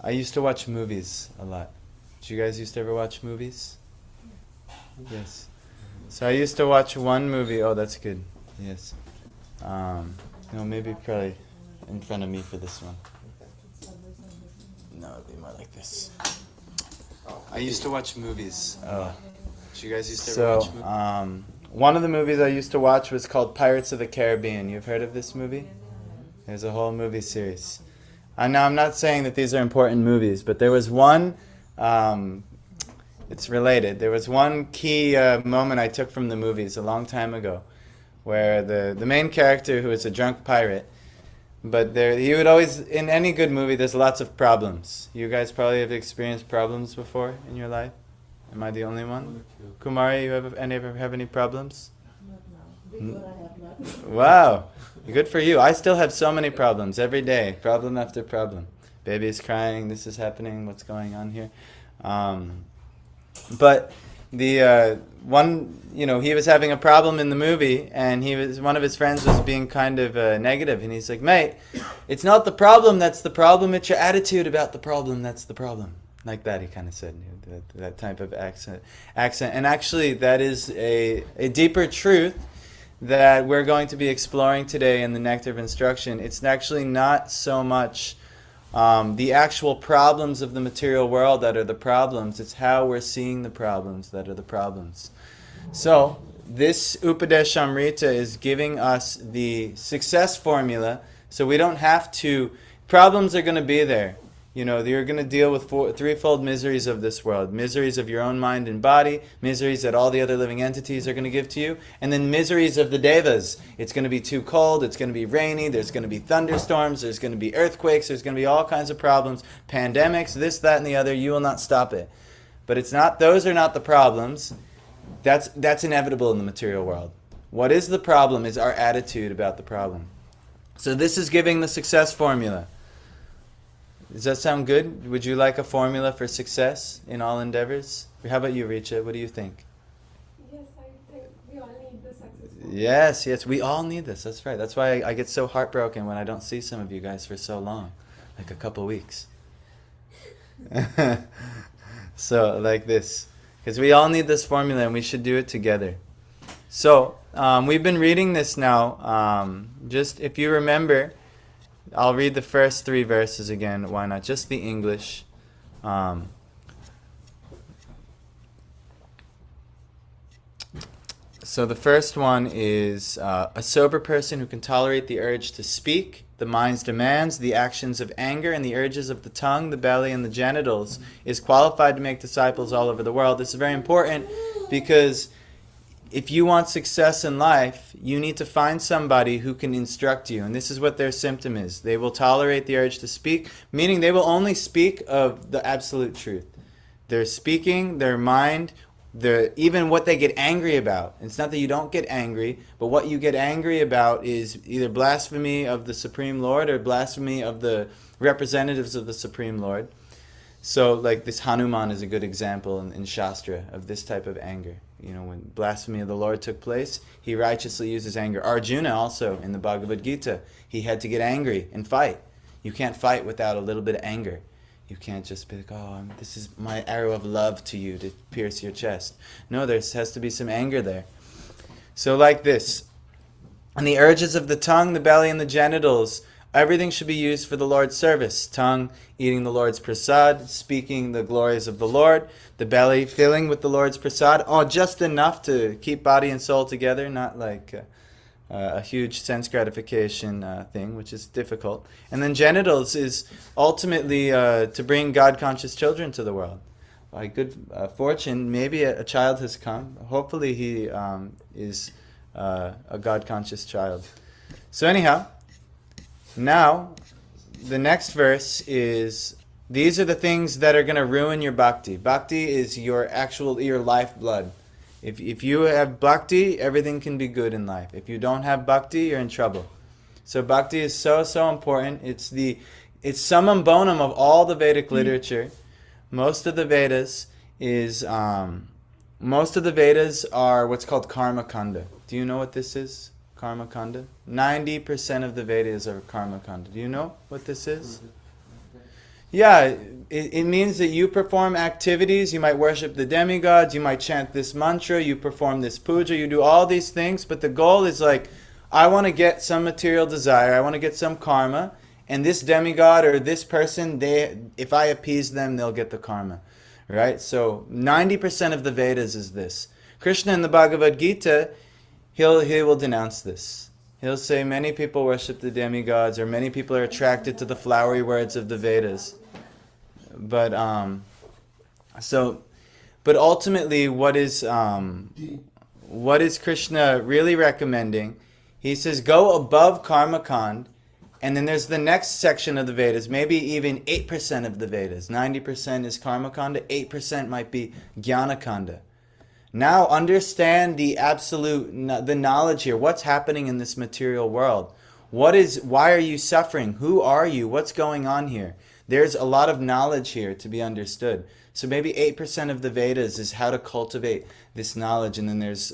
I used to watch movies a lot. Did you guys used to ever watch movies? Yes. So I used to watch one movie. Oh, that's good. Yes. No, maybe probably in front of me for this one. No, it'd be more like this. I used to watch movies. Oh. Did you guys used to ever watch movies? One of the movies I used to watch was called Pirates of the Caribbean. You've heard of this movie? There's a whole movie series. Now, I'm not saying that these are important movies, but there was one, it's related. There was one key moment I took from the movies a long time ago, where the main character, who is a drunk pirate, but he would always, in any good movie, there's lots of problems. You guys probably have experienced problems before in your life. Am I the only one? Kumari, you ever have any problems? Not now. Before I have not. Wow. Good for you. I still have so many problems every day. Problem after problem. Baby is crying. This is happening. What's going on here? But the one, he was having a problem in the movie, and one of his friends was being kind of negative, and he's like, "Mate, it's not the problem that's the problem. It's your attitude about the problem that's the problem." Like that, he kind of said, that type of accent. And actually, that is a deeper truth that we're going to be exploring today in the Nectar of Instruction. It's actually not so much the actual problems of the material world that are the problems. It's how we're seeing the problems that are the problems. So, this Upadesh Amrita is giving us the success formula, so we don't have to... Problems are going to be there. You're going to deal with threefold miseries of this world. Miseries of your own mind and body, miseries that all the other living entities are going to give to you, and then miseries of the devas. It's going to be too cold, it's going to be rainy, there's going to be thunderstorms, there's going to be earthquakes, there's going to be all kinds of problems, pandemics, this, that, and the other. You will not stop it. But those are not the problems. That's inevitable in the material world. What is the problem is our attitude about the problem. So this is giving the success formula. Does that sound good? Would you like a formula for success in all endeavors? How about you, Richa? What do you think? Yes, I think we all need the success. Yes, we all need this. That's right. That's why I get so heartbroken when I don't see some of you guys for so long, like a couple weeks. So, like this. Because we all need this formula and we should do it together. So, we've been reading this now. Just if you remember... I'll read the first 3 verses again. Why not? Just the English. So the first one is a sober person who can tolerate the urge to speak, the mind's demands, the actions of anger, and the urges of the tongue, the belly, and the genitals, is qualified to make disciples all over the world. This is very important because if you want success in life, you need to find somebody who can instruct you. And this is what their symptom is. They will tolerate the urge to speak, meaning they will only speak of the absolute truth. They're speaking, their mind, even what they get angry about. It's not that you don't get angry, but what you get angry about is either blasphemy of the Supreme Lord or blasphemy of the representatives of the Supreme Lord. So, like this Hanuman is a good example in Shastra of this type of anger. When blasphemy of the Lord took place, he righteously used his anger. Arjuna also, in the Bhagavad Gita, he had to get angry and fight. You can't fight without a little bit of anger. You can't just be like, this is my arrow of love to you to pierce your chest. No, there has to be some anger there. So like this. And the urges of the tongue, the belly, and the genitals, everything should be used for the Lord's service. Tongue, eating the Lord's prasad, speaking the glories of the Lord. The belly, filling with the Lord's prasad. Just enough to keep body and soul together, not like a huge sense gratification thing, which is difficult. And then genitals is ultimately to bring God-conscious children to the world. By good fortune, maybe a child has come. Hopefully he is a God-conscious child. So anyhow, now, the next verse is, these are the things that are going to ruin your bhakti. Bhakti is your lifeblood. If you have bhakti, everything can be good in life. If you don't have bhakti, you're in trouble. So bhakti is so important. It's summum bonum of all the Vedic literature. Most of the Vedas are what's called karma kanda. Do you know what this is? Karma kanda. 90% of the Vedas are karma kanda. Do you know what this is? Yeah, it means that you perform activities. You might worship the demigods. You might chant this mantra. You perform this puja. You do all these things. But the goal is like, I want to get some material desire. I want to get some karma. And this demigod or this person, if I appease them, they'll get the karma. Right? So 90% of the Vedas is this. Krishna in the Bhagavad Gita, he will denounce this. He'll say many people worship the demigods, or many people are attracted to the flowery words of the Vedas. But but ultimately, what is Krishna really recommending? He says, go above karma kand, and then there's the next section of the Vedas, maybe even 8% of the Vedas. 90% is karma kanda, 8% might be jnana kanda. Now understand the the knowledge here. What's happening in this material world? Why are you suffering? Who are you? What's going on here? There's a lot of knowledge here to be understood. So maybe 8% of the Vedas is how to cultivate this knowledge. And then there's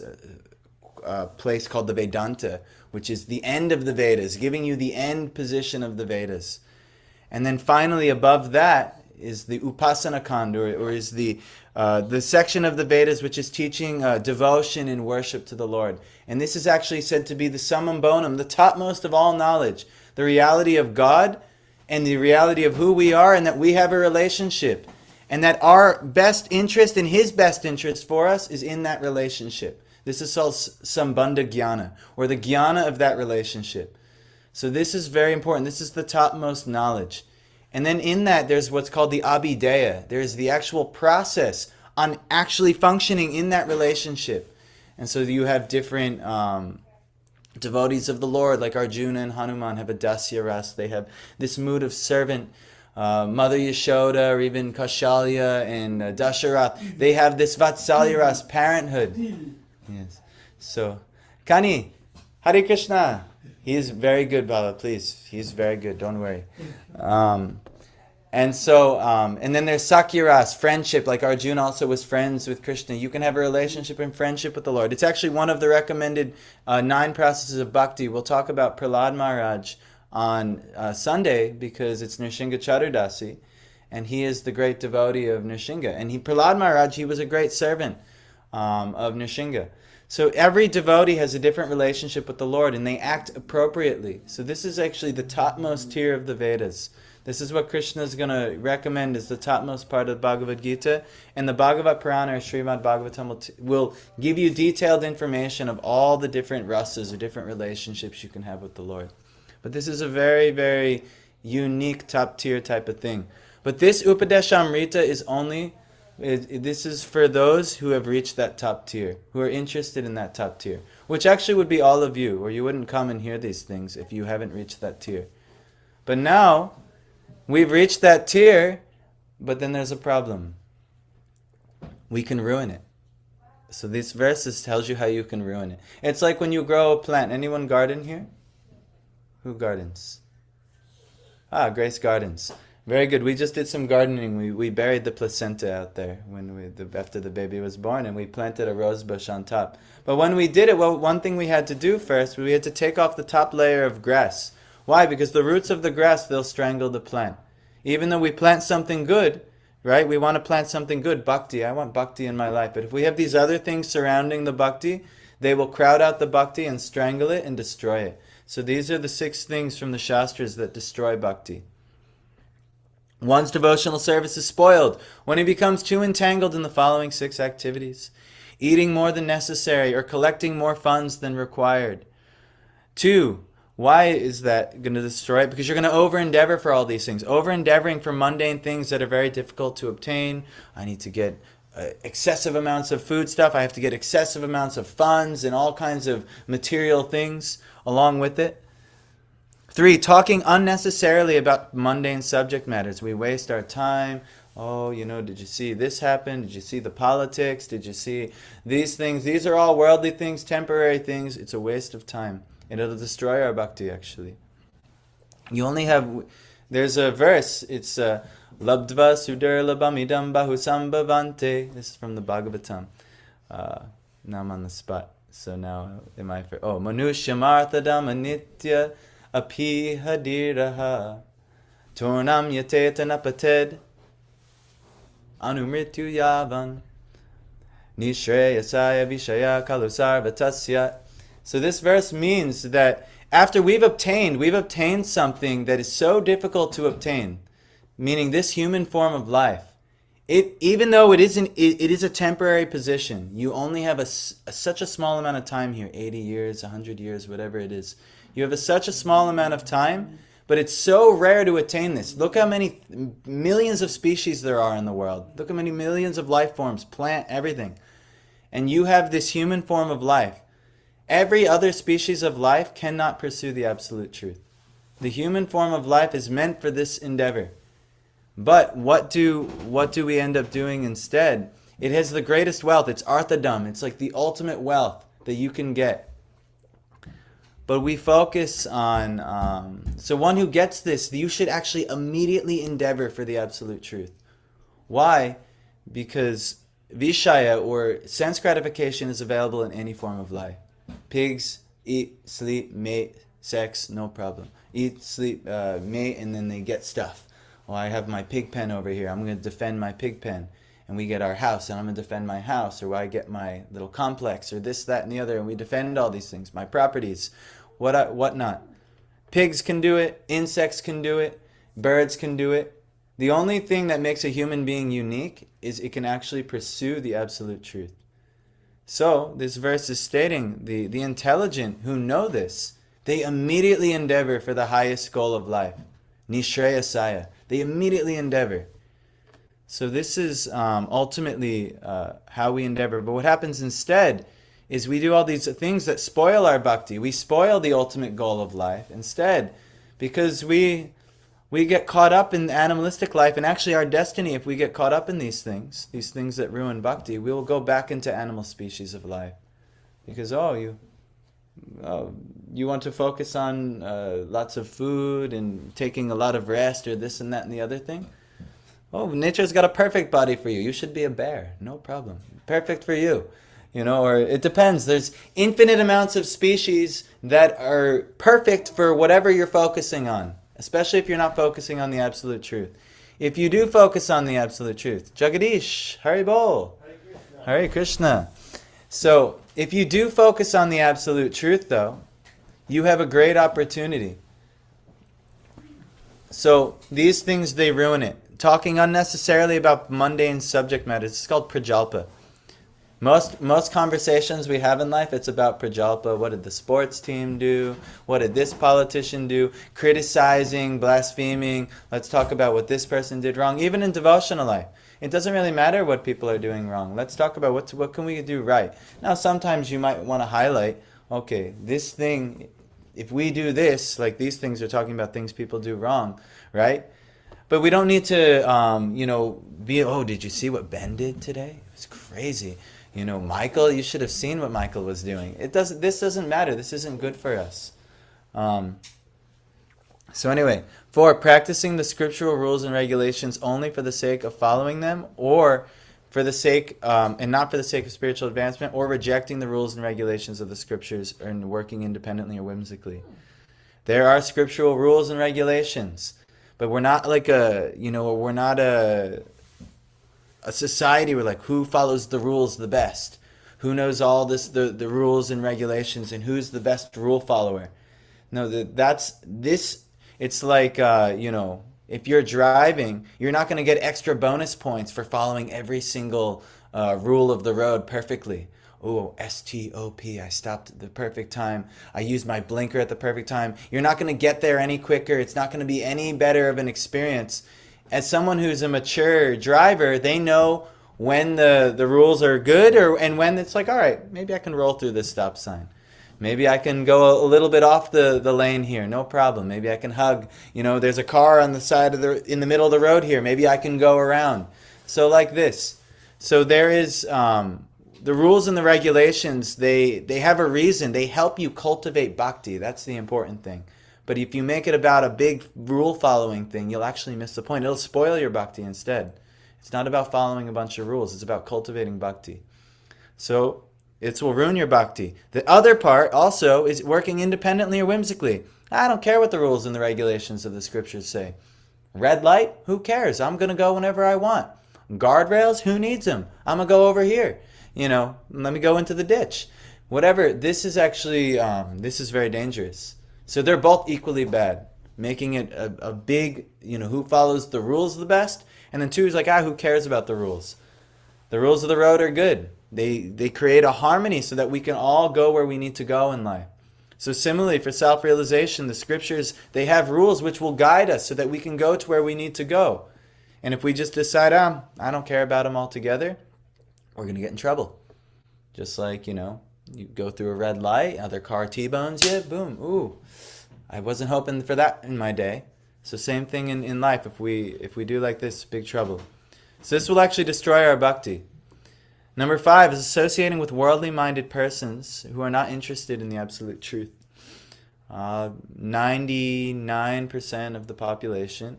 a place called the Vedanta, which is the end of the Vedas, giving you the end position of the Vedas. And then finally above that is the Upasana Kand, or is the section of the Vedas which is teaching devotion and worship to the Lord. And this is actually said to be the summum bonum, the topmost of all knowledge, the reality of God and the reality of who we are, and that we have a relationship, and that our best interest and His best interest for us is in that relationship. This is called Sambandha Jnana, or the jnana of that relationship. So this is very important. This is the topmost knowledge. And then in that, there's what's called the abhideya. There's the actual process on actually functioning in that relationship. And so you have different devotees of the Lord, like Arjuna and Hanuman have a dasya ras. They have this mood of servant. Mother Yashoda, or even Kaushalya and Dasharath, they have this vatsalya ras, parenthood. Yes. So, Kani, Hare Krishna. He is very good, Bala, please. He's very good, don't worry. And then there's Sakyaras, friendship, like Arjuna also was friends with Krishna. You can have a relationship and friendship with the Lord. It's actually one of the recommended 9 processes of bhakti. We'll talk about Prahlad Maharaj on Sunday, because it's Nrsimha Chaturdasi, and he is the great devotee of Nrsimha. And Prahlad Maharaj, he was a great servant of Nrsimha. So every devotee has a different relationship with the Lord, and they act appropriately. So this is actually the topmost tier of the Vedas. This is what Krishna is going to recommend as the topmost part of the Bhagavad Gita. And the Bhagavad Purana, or Srimad Bhagavatam, will give you detailed information of all the different rasas or different relationships you can have with the Lord. But this is a very, very unique top tier type of thing. But this Upadeshamrita is only... this is for those who have reached that top tier, who are interested in that top tier, which actually would be all of you, or you wouldn't come and hear these things if you haven't reached that tier. But now, we've reached that tier, but then there's a problem. We can ruin it. So these verses tells you how you can ruin it. It's like when you grow a plant. Anyone garden here? Who gardens? Grace gardens. Very good. We just did some gardening. We buried the placenta out there after the baby was born, and we planted a rose bush on top. But when we did it, one thing we had to do first, we had to take off the top layer of grass. Why? Because the roots of the grass, they'll strangle the plant. Even though we plant something good, right? We want to plant something good, bhakti. I want bhakti in my life. But if we have these other things surrounding the bhakti, they will crowd out the bhakti and strangle it and destroy it. So these are the 6 things from the Shastras that destroy bhakti. One's devotional service is spoiled when he becomes too entangled in the following 6 activities: eating more than necessary, or collecting more funds than required. 2, why is that going to destroy it? Because you're going to over-endeavor for all these things. Over-endeavoring for mundane things that are very difficult to obtain. I need to get excessive amounts of food stuff. I have to get excessive amounts of funds and all kinds of material things along with it. 3, talking unnecessarily about mundane subject matters. We waste our time. Oh, did you see this happen? Did you see the politics? Did you see these things? These are all worldly things, temporary things. It's a waste of time. It'll destroy our bhakti, actually. There's a verse. It's Labdva Sudarlabhamidam Bahusambhavante. This is from the Bhagavatam. Now I'm on the spot. So now, Manusyamarthadam Anitya Api Hadiraha. Turnam yatetanapated. Anumrityu yavan. Nishreyasaya vishaya kalusar vatasya. So this verse means that after we've obtained something that is so difficult to obtain, meaning this human form of life. Even though it is a temporary position. You only have such a small amount of time here, 80 years, 100 years, whatever it is. You have such a small amount of time, but it's so rare to attain this. Look how many millions of species there are in the world. Look how many millions of life forms, plant, everything. And you have this human form of life. Every other species of life cannot pursue the absolute truth. The human form of life is meant for this endeavor. But what do we end up doing instead? It has the greatest wealth. It's arthadam. It's like the ultimate wealth that you can get. But we focus on... so one who gets this, you should actually immediately endeavor for the absolute truth. Why? Because vishaya, or sense gratification, is available in any form of life. Pigs eat, sleep, mate, sex, no problem. Eat, sleep, mate, and then they get stuff. Well, I have my pig pen over here. I'm going to defend my pig pen. And we get our house, and I'm going to defend my house. Or I get my little complex, or this, that, and the other. And we defend all these things. My properties, whatnot. Pigs can do it. Insects can do it. Birds can do it. The only thing that makes a human being unique is it can actually pursue the absolute truth. So, this verse is stating the intelligent who know this, they immediately endeavor for the highest goal of life. Nishreyasaya. They immediately endeavor. So this is ultimately how we endeavor. But what happens instead is we do all these things that spoil our bhakti. We spoil the ultimate goal of life instead, because we get caught up in animalistic life, and actually our destiny, if we get caught up in these things that ruin bhakti, we will go back into animal species of life. Because you want to focus on lots of food and taking a lot of rest, or this and that and the other thing. Oh, nature's got a perfect body for you. You should be a bear. No problem. Perfect for you. Or it depends. There's infinite amounts of species that are perfect for whatever you're focusing on, especially if you're not focusing on the absolute truth. If you do focus on the absolute truth, Jagadish, Hari Bol, Hare Krishna. So, if you do focus on the absolute truth, though, you have a great opportunity. So, these things, they ruin it. Talking unnecessarily about mundane subject matters. It's called prajalpa. Most conversations we have in life, it's about prajalpa. What did the sports team do? What did this politician do? Criticizing, blaspheming. Let's talk about what this person did wrong. Even in devotional life, it doesn't really matter what people are doing wrong. Let's talk about what can we do right. Now, sometimes you might want to highlight, okay, this thing, if we do this, like these things are talking about things people do wrong, right? But we don't need to, did you see what Ben did today? It was crazy. Michael, you should have seen what Michael was doing. This doesn't matter. This isn't good for us. So anyway, 4, practicing the scriptural rules and regulations only for the sake of following them, or for the sake, and not for the sake of spiritual advancement, or rejecting the rules and regulations of the scriptures and working independently or whimsically. There are scriptural rules and regulations. But we're not like we're not a society where like who follows the rules the best, who knows all the rules and regulations, and who's the best rule follower. No, it's like if you're driving, you're not going to get extra bonus points for following every single rule of the road perfectly. Oh, STOP, I stopped at the perfect time. I used my blinker at the perfect time. You're not going to get there any quicker. It's not going to be any better of an experience. As someone who's a mature driver, they know when the rules are good and when it's like, all right, maybe I can roll through this stop sign. Maybe I can go a little bit off the lane here, no problem. Maybe I can hug. There's a car on the side in the middle of the road here. Maybe I can go around. So like this. So there is... the rules and the regulations, they have a reason. They help you cultivate bhakti. That's the important thing. But if you make it about a big rule-following thing, you'll actually miss the point. It'll spoil your bhakti instead. It's not about following a bunch of rules. It's about cultivating bhakti. So it will ruin your bhakti. The other part also is working independently or whimsically. I don't care what the rules and the regulations of the scriptures say. Red light, who cares? I'm going to go whenever I want. Guardrails, who needs them? I'm going to go over here. Let me go into the ditch. Whatever, this is actually, this is very dangerous. So they're both equally bad. Making it a big, who follows the rules the best. And then two is like, who cares about the rules? The rules of the road are good. They create a harmony so that we can all go where we need to go in life. So similarly, for self-realization, the scriptures, they have rules which will guide us so that we can go to where we need to go. And if we just decide, I don't care about them altogether, we're going to get in trouble. Just like, you go through a red light, other car T-bones you, boom, ooh. I wasn't hoping for that in my day. So same thing in life. If we do like this, big trouble. So this will actually destroy our bhakti. Number 5 is associating with worldly-minded persons who are not interested in the absolute truth. 99% of the population,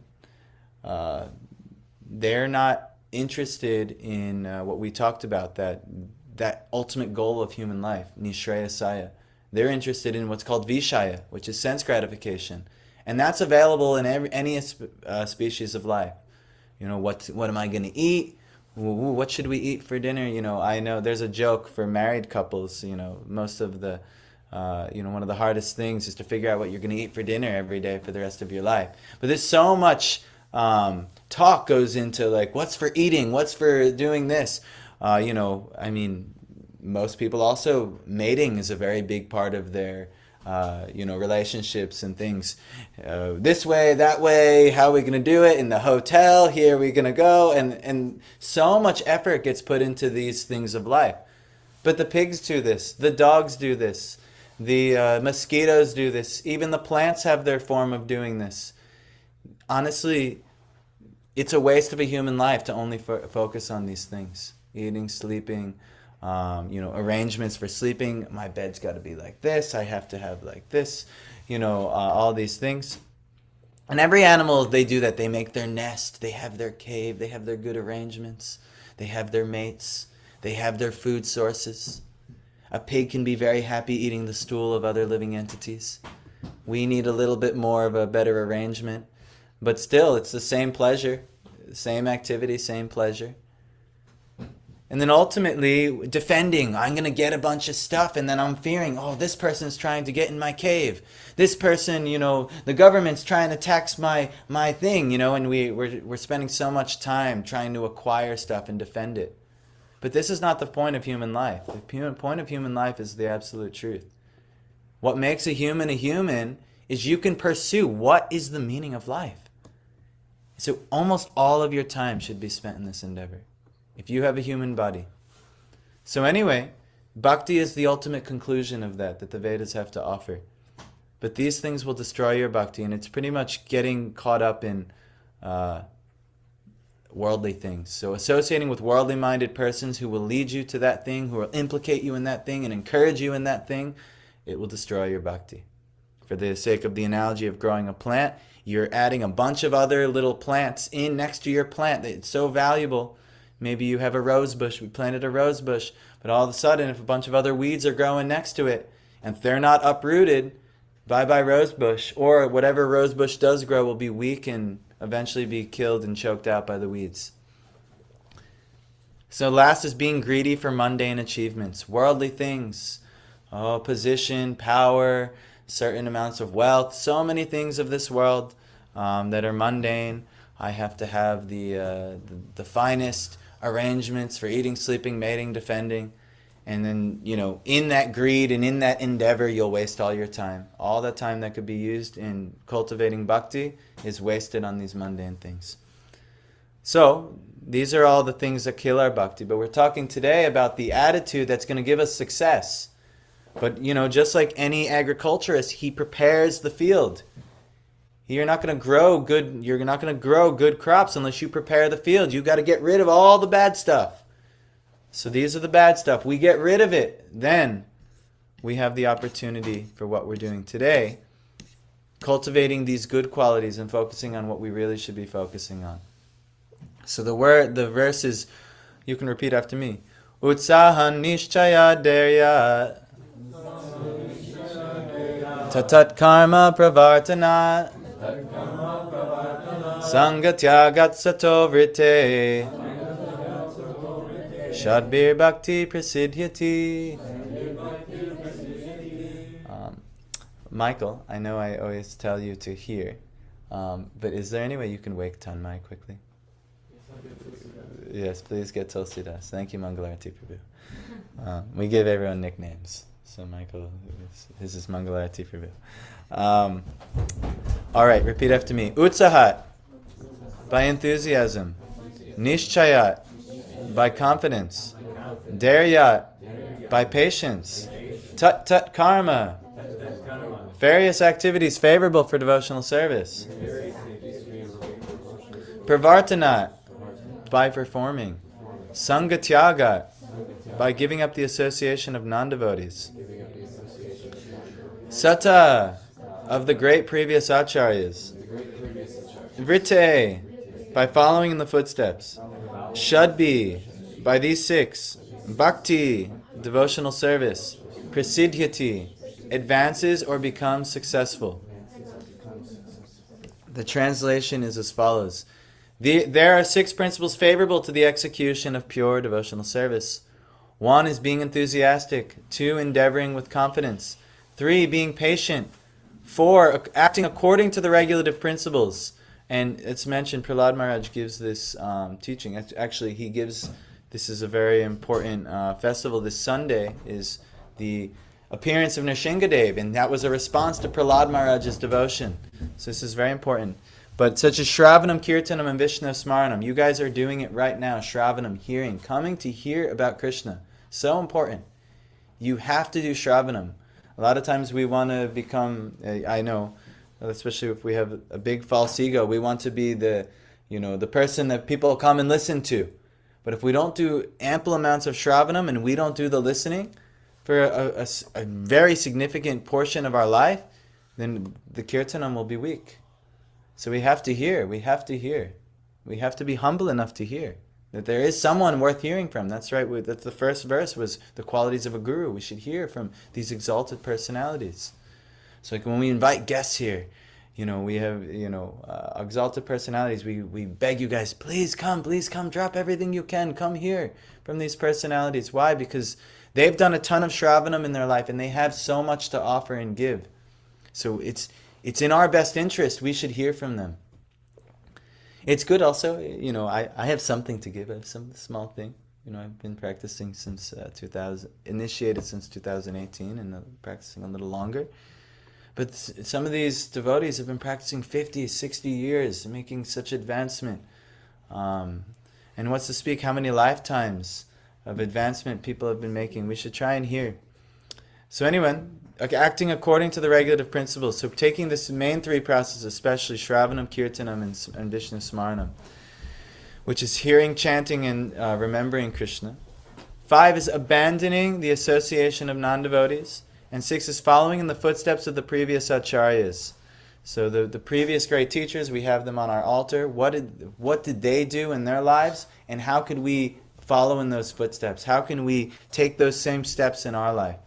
they're not interested in what we talked about, that ultimate goal of human life, nishreyasaya. They're interested in what's called vishaya, which is sense gratification. And that's available in any species of life. What am I going to eat? What should we eat for dinner? I know there's a joke for married couples. Most of the, one of the hardest things is to figure out what you're going to eat for dinner every day for the rest of your life. But there's so much talk goes into like, what's for eating? What's for doing this? Most people also, mating is a very big part of their relationships and things. This way, that way, how are we going to do it? In the hotel, here we're going to go. And so much effort gets put into these things of life. But the pigs do this. The dogs do this. The mosquitoes do this. Even the plants have their form of doing this. Honestly, it's a waste of a human life to only focus on these things. Eating, sleeping, arrangements for sleeping. My bed's got to be like this. I have to have like this, all these things. And every animal, they do that. They make their nest. They have their cave. They have their good arrangements. They have their mates. They have their food sources. A pig can be very happy eating the stool of other living entities. We need a little bit more of a better arrangement. But still, it's the same pleasure, same activity, same pleasure. And then ultimately, defending. I'm going to get a bunch of stuff, and then I'm fearing, this person's trying to get in my cave. This person, the government's trying to tax my thing, and we're spending so much time trying to acquire stuff and defend it. But this is not the point of human life. The point of human life is the absolute truth. What makes a human is you can pursue what is the meaning of life. So almost all of your time should be spent in this endeavor, if you have a human body. So anyway, bhakti is the ultimate conclusion of that the Vedas have to offer. But these things will destroy your bhakti, and it's pretty much getting caught up in worldly things. So associating with worldly-minded persons who will lead you to that thing, who will implicate you in that thing and encourage you in that thing, it will destroy your bhakti. For the sake of the analogy of growing a plant, you're adding a bunch of other little plants in next to your plant. It's so valuable. Maybe you have a rose bush. We planted a rose bush. But all of a sudden, if a bunch of other weeds are growing next to it, and if they're not uprooted, bye-bye rose bush. Or whatever rose bush does grow will be weak and eventually be killed and choked out by the weeds. So last is being greedy for mundane achievements. Worldly things. Position, power, certain amounts of wealth. So many things of this world that are mundane. I have to have the finest arrangements for eating, sleeping, mating, defending. And then, in that greed and in that endeavor, you'll waste all your time. All that time that could be used in cultivating bhakti is wasted on these mundane things. So, these are all the things that kill our bhakti. But we're talking today about the attitude that's going to give us success. But, just like any agriculturist, he prepares the field. You're not going to grow good crops unless you prepare the field. You got to get rid of all the bad stuff. So these are the bad stuff. We get rid of it. Then we have the opportunity for what we're doing today, cultivating these good qualities and focusing on what we really should be focusing on. So the verse is, you can repeat after me. Utsahan nishchaya derya tatat karma pravartana Sangatyagat sato vrite. Shadbir bhakti prasidhyati. Michael, I know I always tell you to hear, but is there any way you can wake Tanmay quickly? Yes, please get Tulsidas. Thank you, Mangalarati Prabhu. We give everyone nicknames. So Michael, his is Mangalarati Prabhu. All right, repeat after me. Utsahat, by enthusiasm. Nishchayat, by confidence. Daryat, by patience. Tat tat karma, various activities favorable for devotional service. Pravartanat, by performing. Sangatyagat, by giving up the association of non-devotees. Sata, of the great previous acharyas. Vrite, by following in the footsteps. Shadbi, by these 6. Bhakti, devotional service. Prasidhyati, advances or becomes successful. The translation is as follows. There are 6 principles favorable to the execution of pure devotional service. 1 is being enthusiastic. 2, endeavoring with confidence. 3, being patient. 4, acting according to the regulative principles. And it's mentioned, Prahlad Maharaj gives this teaching. Actually, he gives, this is a very important festival. This Sunday is the appearance of Nrsingadev, and that was a response to Prahlad Maharaj's devotion. So this is very important. But such as Shravanam, Kirtanam, and Vishnu Smaranam, you guys are doing it right now. Shravanam, hearing, coming to hear about Krishna. So important. You have to do Shravanam. A lot of times we want to become, I know, especially if we have a big false ego, we want to be the person that people come and listen to. But if we don't do ample amounts of Shravanam and we don't do the listening for a very significant portion of our life, then the Kirtanam will be weak. So we have to hear. We have to hear. We have to be humble enough to hear that there is someone worth hearing from. That's right. That's the first verse was the qualities of a guru. We should hear from these exalted personalities. So like when we invite guests here, we have, exalted personalities. We beg you guys, please come, drop everything you can. Come hear from these personalities. Why? Because they've done a ton of Shravanam in their life and they have so much to offer and give. So it's in our best interest. We should hear from them. It's good also, I have something to give. I have some small thing. I've been practicing since 2000, initiated since 2018 and practicing a little longer. But some of these devotees have been practicing 50, 60 years, making such advancement. And what's to speak how many lifetimes of advancement people have been making. We should try and hear. So anyway, acting according to the regulative principles. So taking this main 3 processes, especially Shravanam, Kirtanam, and Vishnu Smaranam, which is hearing, chanting, and remembering Krishna. 5 is abandoning the association of non-devotees. And 6 is following in the footsteps of the previous acharyas. So the previous great teachers, we have them on our altar. What did they do in their lives? And how could we follow in those footsteps? How can we take those same steps in our life?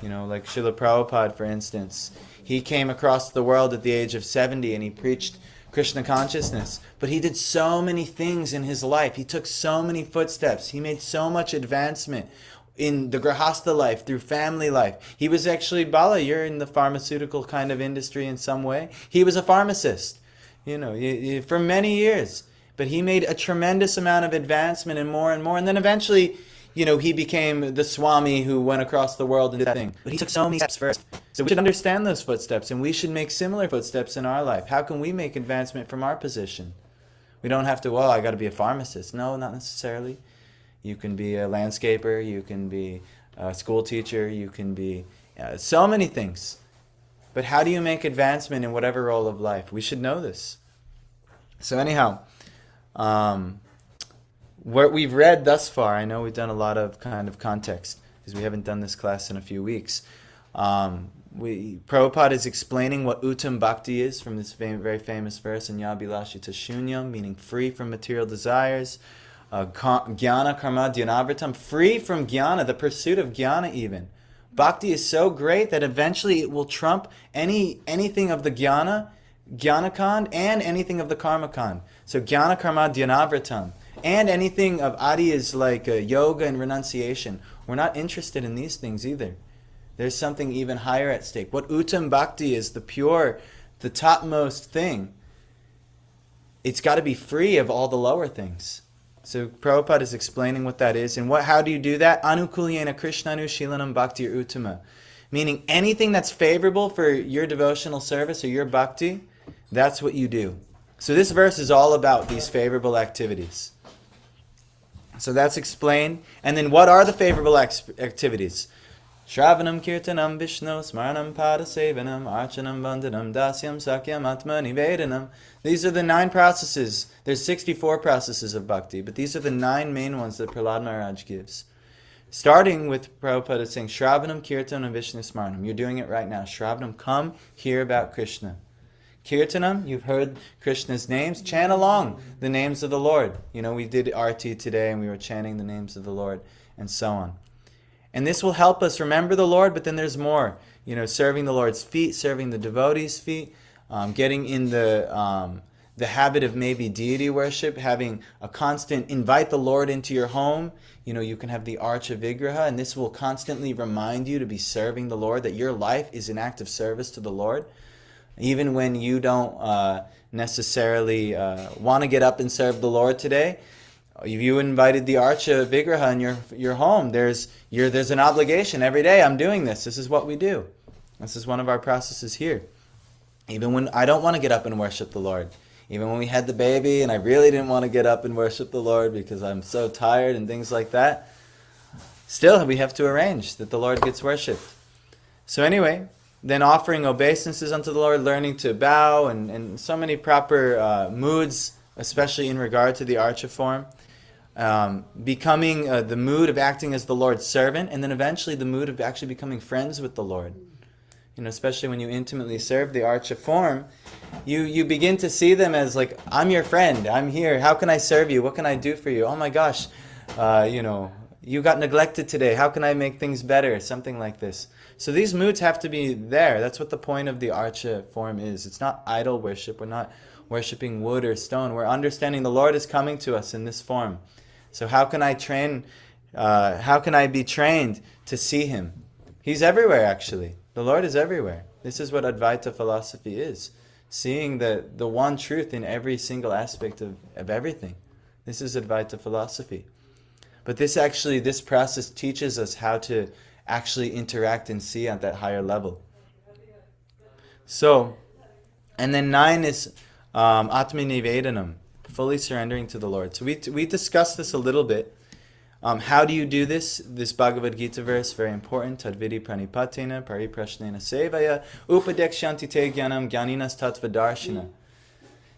Like Srila Prabhupada, for instance. He came across the world at the age of 70 and he preached Krishna consciousness. But he did so many things in his life. He took so many footsteps. He made so much advancement in the grahastha life, through family life. He was actually, Bala, you're in the pharmaceutical kind of industry in some way. He was a pharmacist, for many years. But he made a tremendous amount of advancement and more. And then eventually, he became the Swami who went across the world and did that thing. But he took so many steps first. So we should understand those footsteps and we should make similar footsteps in our life. How can we make advancement from our position? We don't have to, I got to be a pharmacist. No, not necessarily. You can be a landscaper, you can be a school teacher, you can be so many things. But how do you make advancement in whatever role of life? We should know this. So anyhow, what we've read thus far, I know we've done a lot of kind of context, because we haven't done this class in a few weeks. Prabhupada is explaining what Uttam Bhakti is from this very famous verse in Yabilashita Shunyam, meaning free from material desires. Jnana karma dhyanavritam, free from jnana, the pursuit of jnana even. Bhakti is so great that eventually it will trump anything of the jnana Jnanakand, and anything of the Karmakand. So Jnana Karma Dhyanavratam. And anything of Adiyas like yoga and renunciation. We're not interested in these things either. There's something even higher at stake. What Uttam Bhakti is, the pure, the topmost thing, it's got to be free of all the lower things. So Prabhupada is explaining what that is. And how do you do that? Anukulyena Krishnanu Shilanam Bhakti Uttama. Meaning anything that's favorable for your devotional service or your bhakti, that's what you do. So this verse is all about these favorable activities. So that's explained. And then what are the favorable activities? Shravanam Kirtanam Vishnu Smaranam Padasevanam Archanam Vandanam Dasyam Sakyam Atma Nivedanam. These are the 9 processes. There's 64 processes of bhakti, but these are the 9 main ones that Prahlad Maharaj gives. Starting with Prabhupada saying Shravanam Kirtanam Vishnu Smaranam. You're doing it right now. Shravanam, come hear about Krishna. Kirtanam, you've heard Krishna's names. Chant along the names of the Lord. We did Arti today and we were chanting the names of the Lord and so on. And this will help us remember the Lord, but then there's more. Serving the Lord's feet, serving the devotees' feet, getting in the habit of maybe deity worship, having a constant invite the Lord into your home. You can have the Archa Vigraha, and this will constantly remind you to be serving the Lord, that your life is an act of service to the Lord. Even when you don't necessarily want to get up and serve the Lord today, if you invited the Archa Vigraha in your home, there's an obligation every day. I'm doing this. This is what we do. This is one of our processes here. Even when I don't want to get up and worship the Lord. Even when we had the baby and I really didn't want to get up and worship the Lord because I'm so tired and things like that. Still, we have to arrange that the Lord gets worshipped. So anyway, then offering obeisances unto the Lord, learning to bow, and so many proper moods, especially in regard to the Archa form. Becoming the mood of acting as the Lord's servant, and then eventually the mood of actually becoming friends with the Lord. Especially when you intimately serve the Archa form, you begin to see them as like, I'm your friend, I'm here, how can I serve you, what can I do for you? Oh my gosh, you got neglected today, how can I make things better? Something like this. So these moods have to be there. That's what the point of the Archa form is. It's not idol worship. We're not worshiping wood or stone. We're understanding the Lord is coming to us in this form. So how can I be trained to see Him? He's everywhere, actually. The Lord is everywhere. This is what Advaita philosophy is. Seeing the one truth in every single aspect of everything. This is Advaita philosophy. But this process teaches us how to actually interact and see at that higher level. So, and then 9 is Atma Nivedanam, fully surrendering to the Lord. So we discussed this a little bit. How do you do this? This Bhagavad Gita verse, very important. Tadvidi pranipatena pariprashnena sevaya upadekshanti te jnanam jnaninas tattvadarshana.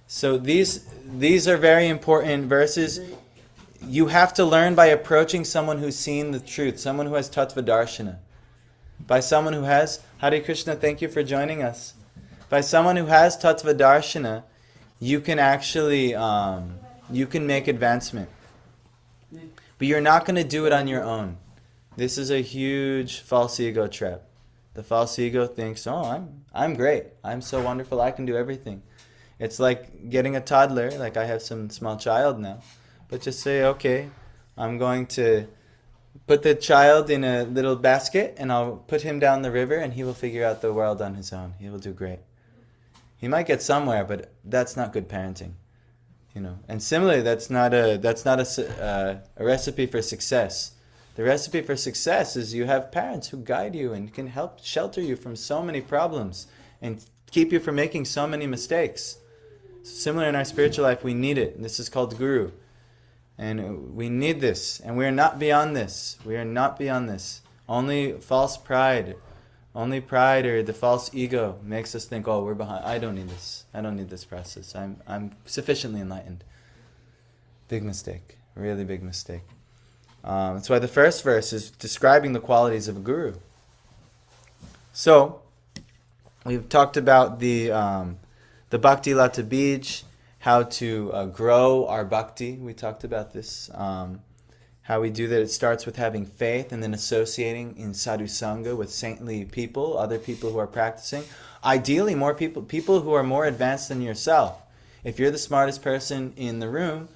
So these are very important verses. You have to learn by approaching someone who's seen the truth, someone who has tattva-darshana. By someone who has, Hare Krishna, thank you for joining us. By someone who has tattva-darshana, you can actually, you can make advancement. But you're not going to do it on your own. This is a huge false ego trap. The false ego thinks, oh, I'm great. I'm so wonderful, I can do everything. It's like getting a toddler, like I have some small child now. But just say, okay, I'm going to put the child in a little basket and I'll put him down the river and he will figure out the world on his own. He will do great. He might get somewhere, but that's not good parenting. And similarly, that's not a recipe for success. The recipe for success is you have parents who guide you and can help shelter you from so many problems and keep you from making so many mistakes. Similar in our spiritual life, we need it. This is called guru. And we need this. And we are not beyond this. We are not beyond this. Only false pride. Only pride or the false ego makes us think, oh, we're behind. I don't need this. I don't need this process. I'm sufficiently enlightened. Big mistake. Really big mistake. That's why the first verse is describing the qualities of a guru. So, we've talked about the Bhakti Lata Bij, how to grow our bhakti. We talked about this. How we do that, it starts with having faith and then associating in sadhu sangha with saintly people, other people who are practicing. Ideally, more people who are more advanced than yourself. If you're the smartest person in the room,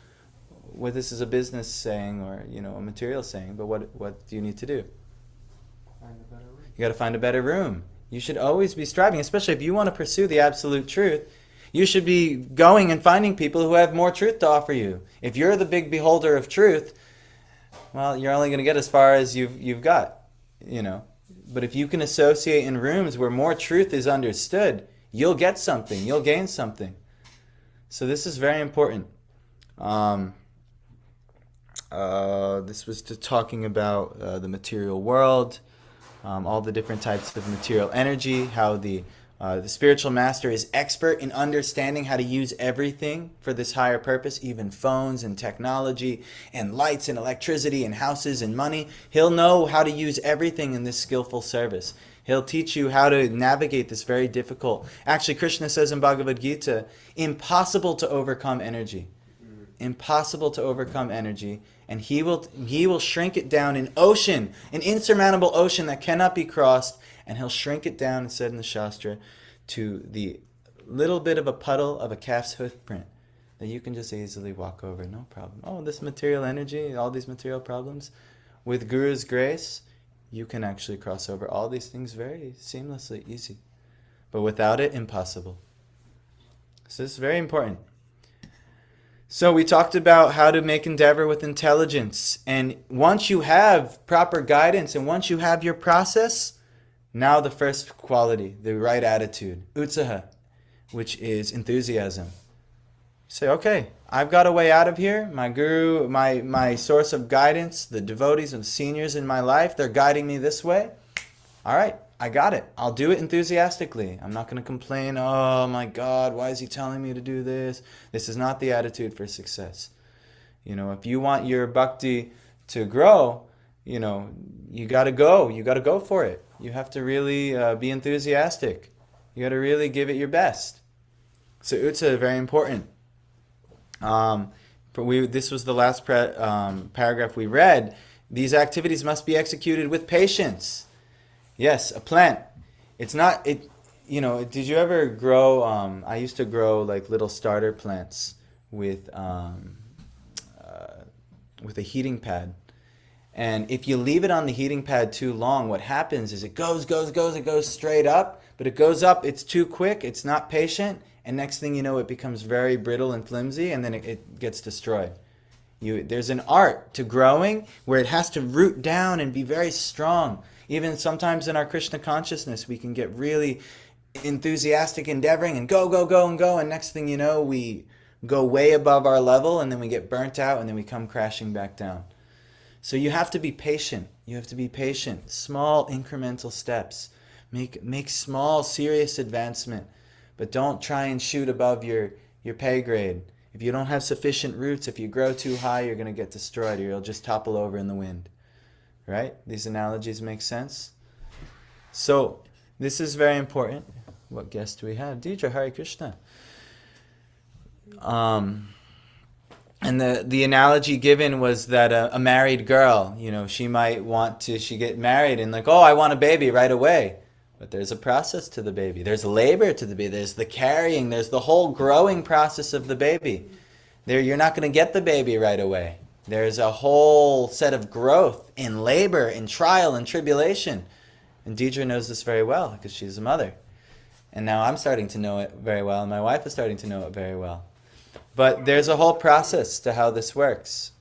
well, this is a business saying or a material saying, but what do you need to do? Find a better room. You got to find a better room. You should always be striving, especially if you want to pursue the absolute truth. You should be going and finding people who have more truth to offer you. If you're the big beholder of truth, well, you're only going to get as far as you've got, But if you can associate in rooms where more truth is understood, you'll get something. You'll gain something. So this is very important. This was talking about the material world, all the different types of material energy, how the spiritual master is expert in understanding how to use everything for this higher purpose, even phones and technology and lights and electricity and houses and money. He'll know how to use everything in this skillful service. He'll teach you how to navigate this very difficult. Actually, Krishna says in Bhagavad Gita, impossible to overcome energy. Impossible to overcome energy. And he will shrink it down an ocean, an insurmountable ocean that cannot be crossed. And he'll shrink it down, it said in the Shastra, to the little bit of a puddle of a calf's hoof print that you can just easily walk over, no problem. Oh, this material energy, all these material problems, with Guru's grace, you can actually cross over all these things very seamlessly, easy. But without it, impossible. So this is very important. So we talked about how to make endeavor with intelligence. And once you have proper guidance and once you have your process, now the first quality, the right attitude, utsaha, which is enthusiasm. You say, okay, I've got a way out of here. My guru, my source of guidance, the devotees and seniors in my life, they're guiding me this way. All right, I got it. I'll do it enthusiastically. I'm not going to complain, oh my God, why is he telling me to do this? This is not the attitude for success. If you want your bhakti to grow, you got to go. You got to go for it. You have to really be enthusiastic. You got to really give it your best. So utsa is very important. This was the last paragraph we read. These activities must be executed with patience. Yes, a plant. It's not it. Did you ever grow? I used to grow like little starter plants with a heating pad. And if you leave it on the heating pad too long, what happens is it goes, it goes straight up, but it goes up, it's too quick, it's not patient, and next thing you know, it becomes very brittle and flimsy, and then it gets destroyed. There's an art to growing where it has to root down and be very strong. Even sometimes in our Krishna consciousness, we can get really enthusiastic, endeavoring, and go, and next thing you know, we go way above our level, and then we get burnt out, and then we come crashing back down. So you have to be patient. You have to be patient. Small incremental steps. Make small, serious advancement. But don't try and shoot above your pay grade. If you don't have sufficient roots, if you grow too high, you're going to get destroyed or you'll just topple over in the wind. Right? These analogies make sense? So, this is very important. What guest do we have? Deidre, Hare Krishna. And the analogy given was that a married girl, she might she get married and I want a baby right away. But there's a process to the baby. There's labor to the baby. There's the carrying. There's the whole growing process of the baby. You're not going to get the baby right away. There's a whole set of growth in labor, in trial, and tribulation. And Deidre knows this very well because she's a mother. And now I'm starting to know it very well, and my wife is starting to know it very well. But there's a whole process to how this works.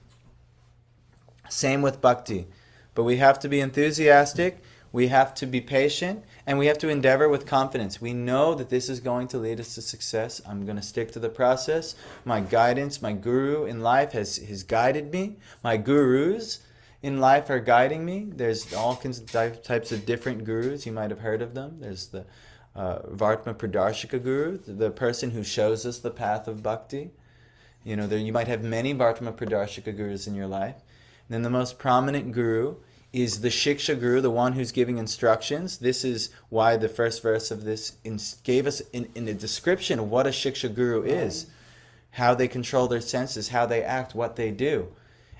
Same with bhakti. But we have to be enthusiastic, we have to be patient, and we have to endeavor with confidence. We know that this is going to lead us to success. I'm going to stick to the process. My guidance, my guru in life has guided me. My gurus in life are guiding me. There's all kinds of types of different gurus. You might have heard of them. There's the Vartma Pradarshika Guru, the person who shows us the path of bhakti. You might have many Vartma Pradarshika Gurus in your life. And then the most prominent guru is the Shiksha Guru, the one who's giving instructions. This is why the first verse of this gave us in a description of what a Shiksha Guru is, how they control their senses, how they act, what they do.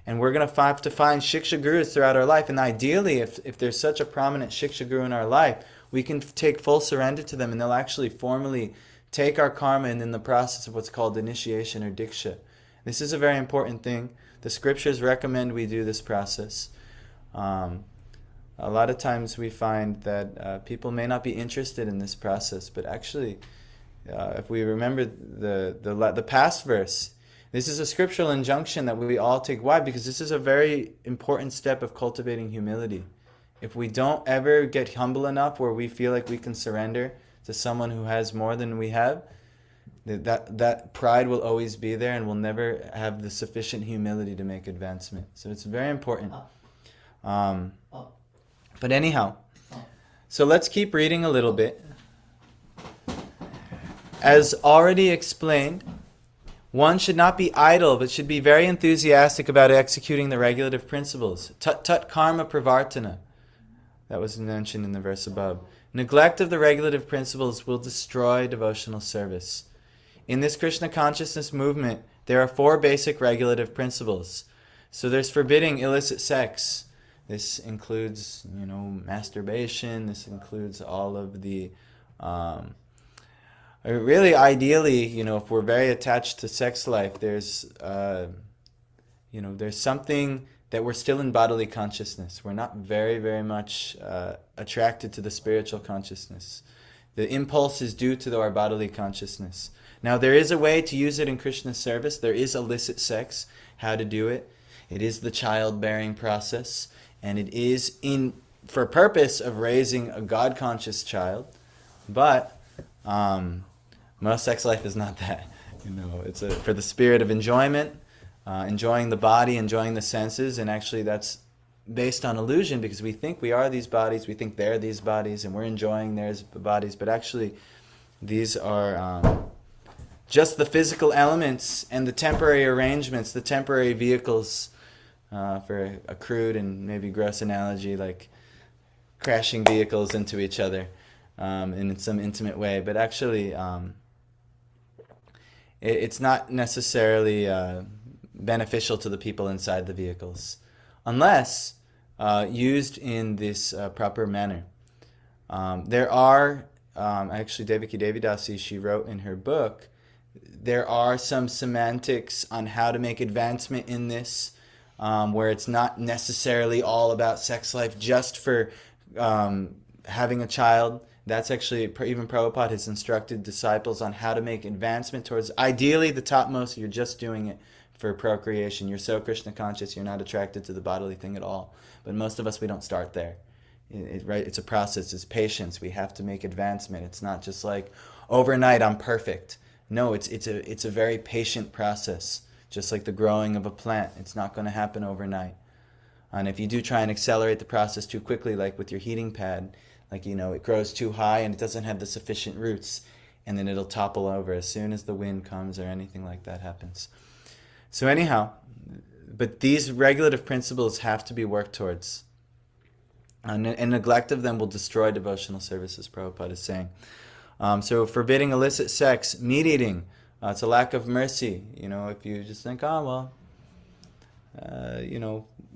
And we're going to have to find Shiksha Gurus throughout our life. And ideally, if there's such a prominent Shiksha Guru in our life, we can take full surrender to them, and they'll actually formally take our karma and in the process of what's called initiation or diksha. This is a very important thing. The scriptures recommend we do this process. A lot of times we find that people may not be interested in this process, but actually, if we remember the past verse, this is a scriptural injunction that we all take. Why? Because this is a very important step of cultivating humility. If we don't ever get humble enough where we feel like we can surrender to someone who has more than we have, that pride will always be there, and we'll never have the sufficient humility to make advancement. So it's very important. But anyhow, so let's keep reading a little bit. As already explained, one should not be idle, but should be very enthusiastic about executing the regulative principles. Tat tat karma pravartana. That was mentioned in the verse above. Neglect of the regulative principles will destroy devotional service. In this Krishna consciousness movement, there are 4 basic regulative principles. So there's forbidding illicit sex. This includes, masturbation. This includes all of the... really, ideally, if we're very attached to sex life, there's something that we're still in bodily consciousness. We're not very, very much attracted to the spiritual consciousness. The impulse is due to our bodily consciousness. Now, there is a way to use it in Krishna's service. There is illicit sex, how to do it. It is the childbearing process, and it is for purpose of raising a God-conscious child. But most sex life is not that. It's for the spirit of enjoyment, enjoying the body, enjoying the senses, and actually that's based on illusion, because we think we are these bodies, we think they're these bodies, and we're enjoying their bodies, but actually these are just the physical elements and the temporary arrangements, the temporary vehicles, for a crude and maybe gross analogy, like crashing vehicles into each other in some intimate way. But actually, it's not necessarily beneficial to the people inside the vehicles, unless used in this proper manner. There are, actually Devaki Devidasi, she wrote in her book, there are some semantics on how to make advancement in this, where it's not necessarily all about sex life just for having a child. That's actually, even Prabhupada has instructed disciples on how to make advancement towards, ideally the topmost, you're just doing it for procreation. You're so Krishna conscious, you're not attracted to the bodily thing at all. But most of us, we don't start there. Right? It's a process, it's patience. We have to make advancement. It's not just like, overnight I'm perfect. No, it's a very patient process. Just like the growing of a plant. It's not going to happen overnight. And if you do try and accelerate the process too quickly, like with your heating pad, like, it grows too high and it doesn't have the sufficient roots, and then it'll topple over as soon as the wind comes or anything like that happens. So anyhow, but these regulative principles have to be worked towards. And neglect of them will destroy devotional service, as Prabhupada is saying. So forbidding illicit sex, meat eating, it's a lack of mercy. If you just think, that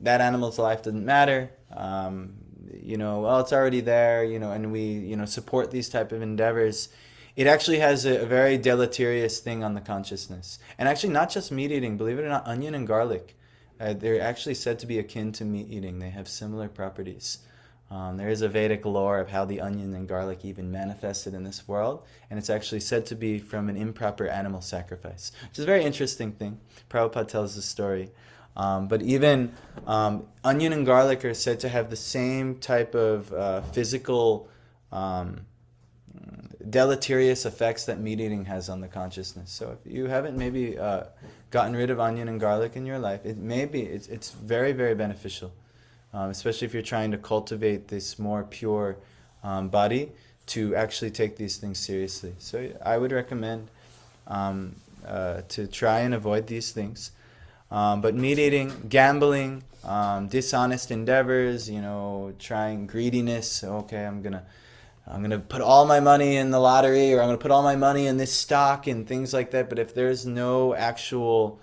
animal's life doesn't matter. It's already there, and we, support these type of endeavors. It actually has a very deleterious thing on the consciousness. And actually not just meat eating, believe it or not, onion and garlic. They're actually said to be akin to meat eating. They have similar properties. There is a Vedic lore of how the onion and garlic even manifested in this world, and it's actually said to be from an improper animal sacrifice, which is a very interesting thing. Prabhupada tells the story. But even onion and garlic are said to have the same type of physical deleterious effects that meat eating has on the consciousness. So if you haven't maybe gotten rid of onion and garlic in your life, it's very, very beneficial. Especially if you're trying to cultivate this more pure body, to actually take these things seriously. So I would recommend to try and avoid these things. But meat eating, gambling, dishonest endeavors, trying greediness. Okay, I'm gonna put all my money in the lottery, or I'm gonna put all my money in this stock and things like that. But if there's no actual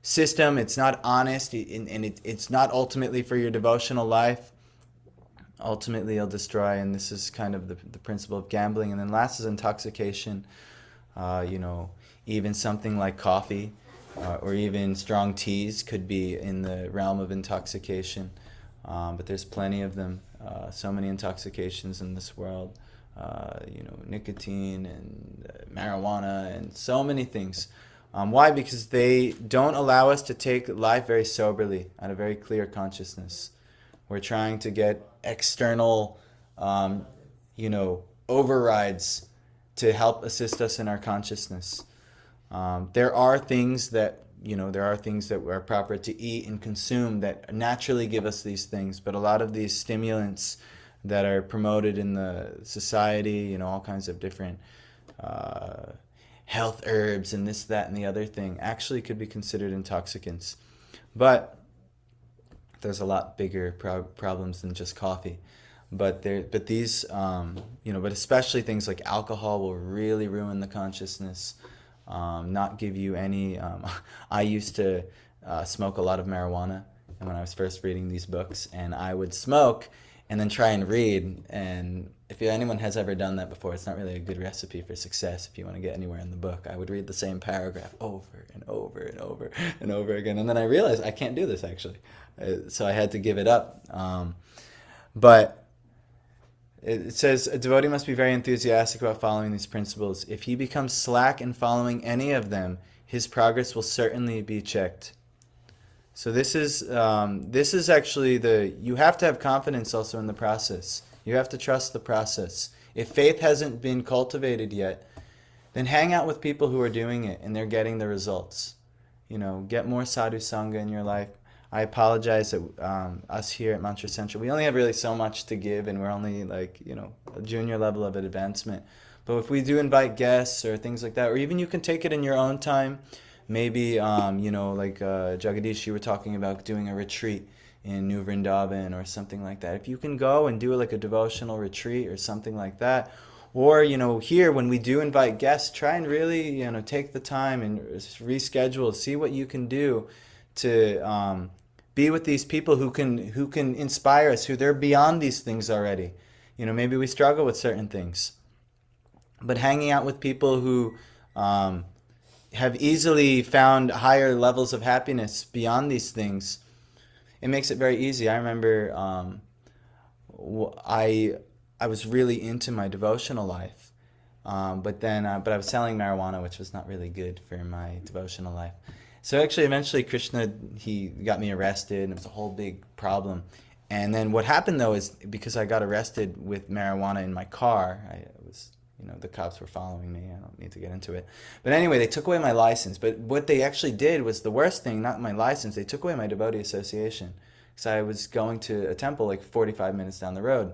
system. It's not honest, and it's not ultimately for your devotional life. Ultimately, it'll destroy, and this is kind of the principle of gambling. And then last is intoxication. Even something like coffee or even strong teas could be in the realm of intoxication. But there's plenty of them. So many intoxications in this world. Nicotine and marijuana and so many things. Why? Because they don't allow us to take life very soberly, at a very clear consciousness. We're trying to get external, overrides to help assist us in our consciousness. There are things that are proper to eat and consume that naturally give us these things, but a lot of these stimulants that are promoted in the society, all kinds of different health herbs and this, that, and the other thing, actually could be considered intoxicants. But there's a lot bigger problems than just coffee. But these, but especially things like alcohol will really ruin the consciousness. Not give you any. I used to smoke a lot of marijuana, and when I was first reading these books, and I would smoke and then try and read. And if anyone has ever done that before, it's not really a good recipe for success if you want to get anywhere in the book. I would read the same paragraph over and over and over and over again, and then I realized I can't do this actually, so I had to give it up. But it says a devotee must be very enthusiastic about following these principles. If he becomes slack in following any of them, his progress will certainly be checked. So this is actually you have to have confidence also in the process. You have to trust the process. If faith hasn't been cultivated yet, then hang out with people who are doing it and they're getting the results. Get more sadhu sangha in your life. I apologize that us here at Mantra Central, we only have really so much to give, and we're only a junior level of advancement. But if we do invite guests or things like that, or even you can take it in your own time, maybe, Jagadish, you were talking about doing a retreat in New Vrindavan or something like that. If you can go and do like a devotional retreat or something like that, or, here when we do invite guests, try and really, take the time and reschedule, see what you can do to be with these people who can inspire us, who they're beyond these things already. Maybe we struggle with certain things. But hanging out with people who have easily found higher levels of happiness beyond these things, it makes it very easy. I remember I was really into my devotional life, but I was selling marijuana, which was not really good for my devotional life. So actually, eventually, Krishna, he got me arrested, and it was a whole big problem. And then what happened, though, is because I got arrested with marijuana in my car, the cops were following me. I don't need to get into it. But anyway, they took away my license. But what they actually did was the worst thing, not my license. They took away my devotee association because I was going to a temple like 45 minutes down the road.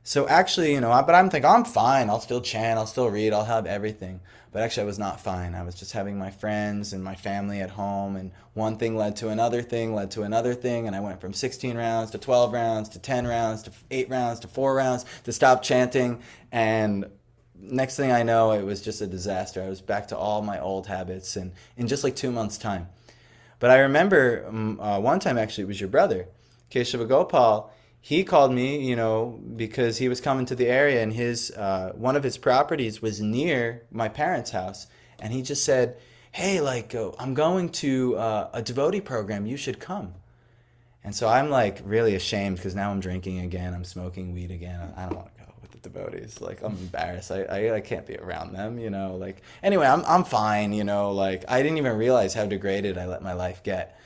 So actually, but I'm thinking, I'm fine. I'll still chant. I'll still read. I'll have everything. But actually, I was not fine. I was just having my friends and my family at home. And one thing led to another thing, led to another thing. And I went from 16 rounds to 12 rounds to 10 rounds to 8 rounds to 4 rounds to stop chanting. And next thing I know, it was just a disaster. I was back to all my old habits and in just like 2 months' time. But I remember one time, actually, it was your brother, Keshava Gopal. He called me, because he was coming to the area, and his one of his properties was near my parents' house. And he just said, hey, I'm going to a devotee program. You should come. And so I'm like really ashamed because now I'm drinking again. I'm smoking weed again. I don't want to go with the devotees. I'm embarrassed. I can't be around them, Anyway, I'm fine, I didn't even realize how degraded I let my life get.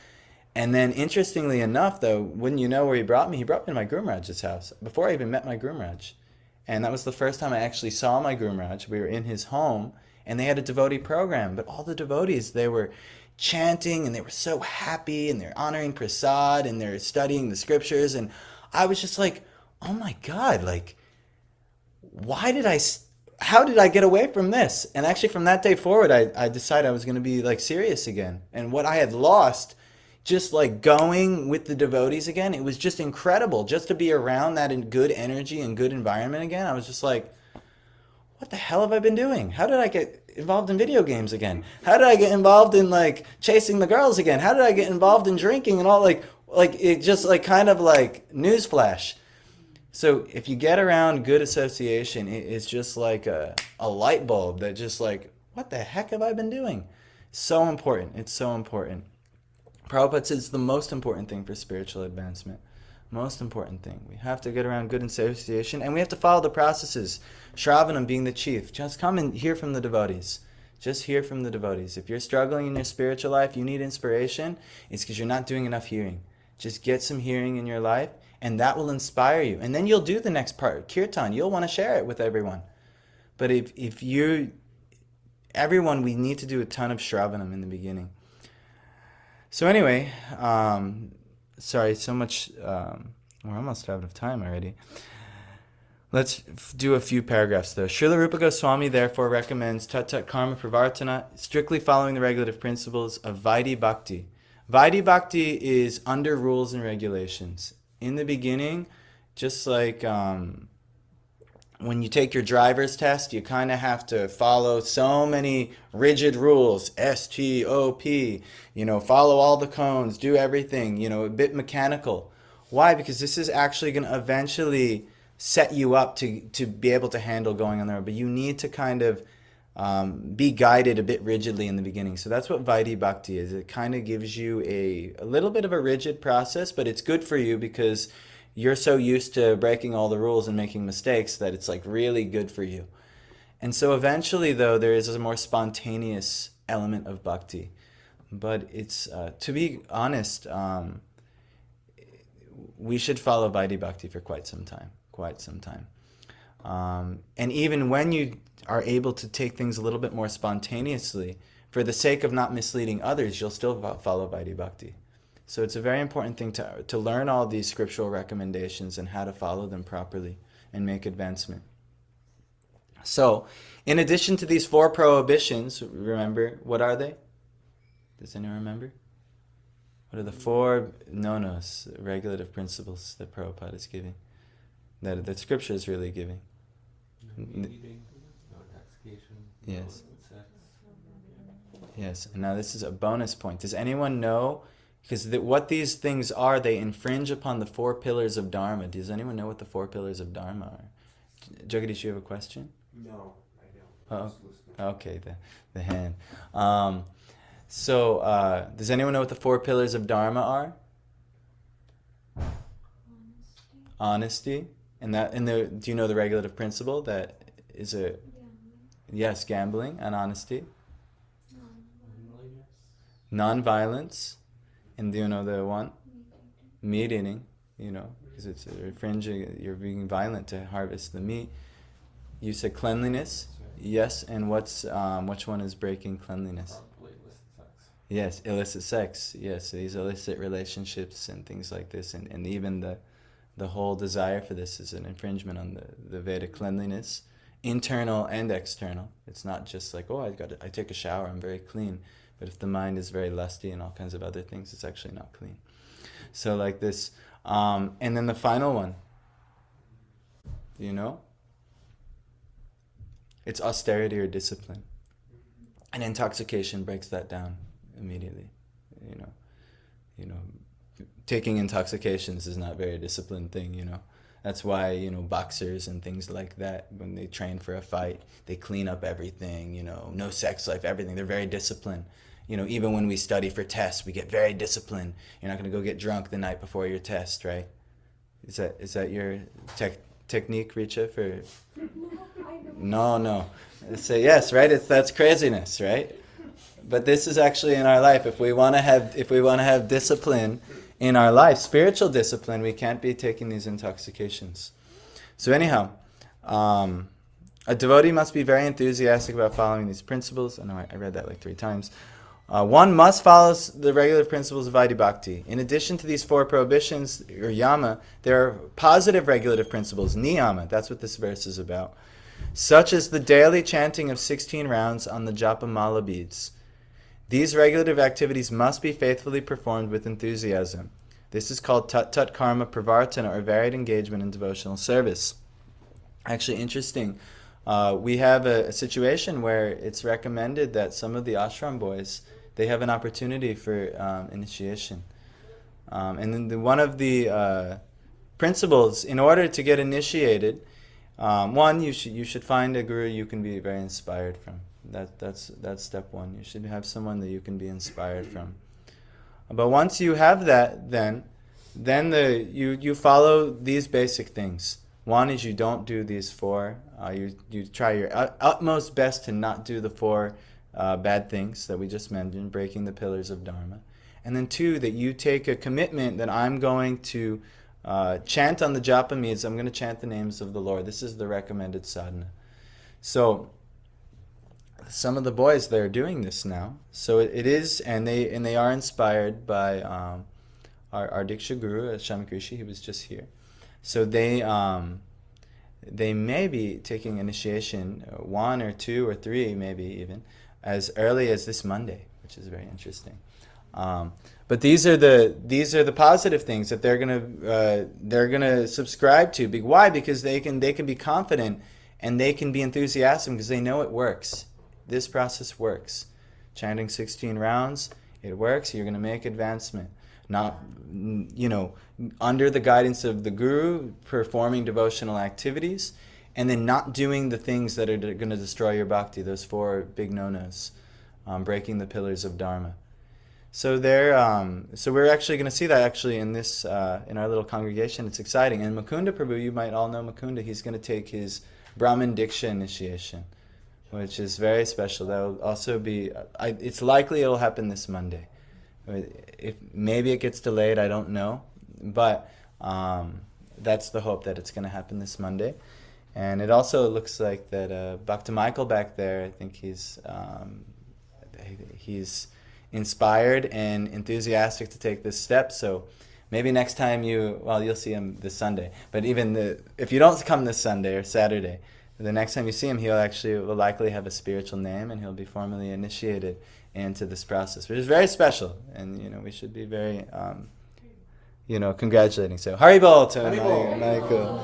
And then, interestingly enough, though, wouldn't you know where he brought me? He brought me to my Guru Maharaj's house before I even met my Guru Maharaj. And that was the first time I actually saw my Guru Maharaj. We were in his home, and they had a devotee program. But all the devotees, they were chanting, and they were so happy, and they're honoring prasad, and they're studying the scriptures. And I was just like, oh my God, how did I get away from this? And actually, from that day forward, I decided I was going to be serious again. And what I had lost, just going with the devotees again, it was just incredible just to be around that in good energy and good environment again. I was just like, what the hell have I been doing? How did I get involved in video games again? How did I get involved in like chasing the girls again? How did I get involved in drinking and all like it just like kind of like newsflash. So if you get around good association, it's just like a light bulb that just like, what the heck have I been doing? So important. It's so important. Prabhupada says it's the most important thing for spiritual advancement. Most important thing. We have to get around good association and we have to follow the processes. Shravanam being the chief. Just come and hear from the devotees. Just hear from the devotees. If you're struggling in your spiritual life, you need inspiration, it's because you're not doing enough hearing. Just get some hearing in your life and that will inspire you. And then you'll do the next part, kirtan. You'll want to share it with everyone. But if you, everyone, we need to do a ton of shravanam in the beginning. So anyway, sorry, so much, we're almost out of time already. Let's do a few paragraphs though. Srila Rupa Goswami therefore recommends Tat Tat Karma Pravartana, strictly following the regulative principles of Vaidhi Bhakti. Vaidhi Bhakti is under rules and regulations. In the beginning, just like when you take your driver's test, you kind of have to follow so many rigid rules, STOP, follow all the cones, do everything, a bit mechanical. Why? Because this is actually going to eventually set you up to be able to handle going on the road. But you need to kind of be guided a bit rigidly in the beginning. So that's what Vaidhi Bhakti is. It kind of gives you a little bit of a rigid process, but it's good for you because you're so used to breaking all the rules and making mistakes that it's like really good for you. And so eventually, though, there is a more spontaneous element of bhakti. But it's, to be honest, we should follow Vaidhi Bhakti for quite some time. And even when you are able to take things a little bit more spontaneously, for the sake of not misleading others, you'll still follow Vaidhi Bhakti. So it's a very important thing to learn all these scriptural recommendations and how to follow them properly and make advancement. So, in addition to these 4 prohibitions, remember, what are they? Does anyone remember? What are the 4 no-nos, regulative principles that Prabhupada is giving? That the scripture is really giving. No eating, no intoxication, Yes. no sex. Yes, and now this is a bonus point. Does anyone know? Because what these things are, they infringe upon the 4 pillars of Dharma. Does anyone know what the 4 pillars of Dharma are? Jagadish, you have a question? No, I don't. Oh, okay, the hand. Does anyone know what the 4 pillars of Dharma are? Honesty. Do you know the regulative principle that is a... Yes, gambling and honesty. Non-violence. And do you know the one? Meat eating, because it's infringing, you're being violent to harvest the meat. You said cleanliness? Yes, and which one is breaking cleanliness? Probably illicit sex. Yes, illicit sex. Yes, these illicit relationships and things like this, and even the whole desire for this is an infringement on the Vedic cleanliness, internal and external. It's not just like, I take a shower, I'm very clean. But if the mind is very lusty and all kinds of other things, it's actually not clean. So like this. And then the final one. Do you know? It's austerity or discipline. And intoxication breaks that down immediately. Taking intoxications is not a very disciplined thing, That's why, boxers and things like that, when they train for a fight, they clean up everything, no sex life, everything. They're very disciplined. Even when we study for tests, we get very disciplined. You're not going to go get drunk the night before your test, right? Is that your technique, Richa, for... No. Say yes, right? That's craziness, right? But this is actually in our life. If we want to have discipline in our life, spiritual discipline, we can't be taking these intoxications. So anyhow, a devotee must be very enthusiastic about following these principles. I know I read that like 3 times. One must follow the regulative principles of Vaidhi Bhakti. In addition to these 4 prohibitions, or yama, there are positive regulative principles, niyama. That's what this verse is about. Such as the daily chanting of 16 rounds on the japa mala beads. These regulative activities must be faithfully performed with enthusiasm. This is called tat tat karma pravartana, or varied engagement in devotional service. Actually, interesting. we have a situation where it's recommended that some of the ashram boys, they have an opportunity for initiation. And then one of the principles, in order to get initiated, one, you should find a guru you can be very inspired from. That's step one. You should have someone that you can be inspired from. But once you have that, then you follow these basic things. One is you don't do these four. You try your utmost best to not do the four bad things that we just mentioned, breaking the pillars of Dharma. And then two, that you take a commitment that I'm going to chant on the japa meets. I'm going to chant the names of the Lord. This is the recommended sadhana. So some of the boys, they're doing this now. So it is, and they are inspired by our Diksha Guru, Shamakrishi. He was just here. So they may be taking initiation, one or two or three, maybe even, as early as this Monday, which is very interesting. But these are the positive things that they're gonna subscribe to. Why? Because they can be confident and they can be enthusiastic because they know it works. This process works. Chanting 16 rounds, it works. You're gonna make advancement. Not, under the guidance of the guru, performing devotional activities, and then not doing the things that are going to destroy your bhakti. Those four big no-nos, breaking the pillars of Dharma. So we're actually going to see that actually in this in our little congregation. It's exciting. And Mukunda Prabhu, you might all know Mukunda. He's going to take his Brahman Diksha initiation, which is very special. That will also be. It's likely it'll happen this Monday. If maybe it gets delayed, I don't know, but that's the hope that it's going to happen this Monday. And it also looks like that Bhakta Michael back there, I think he's inspired and enthusiastic to take this step. So maybe next time you'll see him this Sunday. But even if you don't come this Sunday or Saturday, the next time you see him, will likely have a spiritual name and he'll be formally initiated into this process, which is very special. And we should be very congratulating. So Haribol to Michael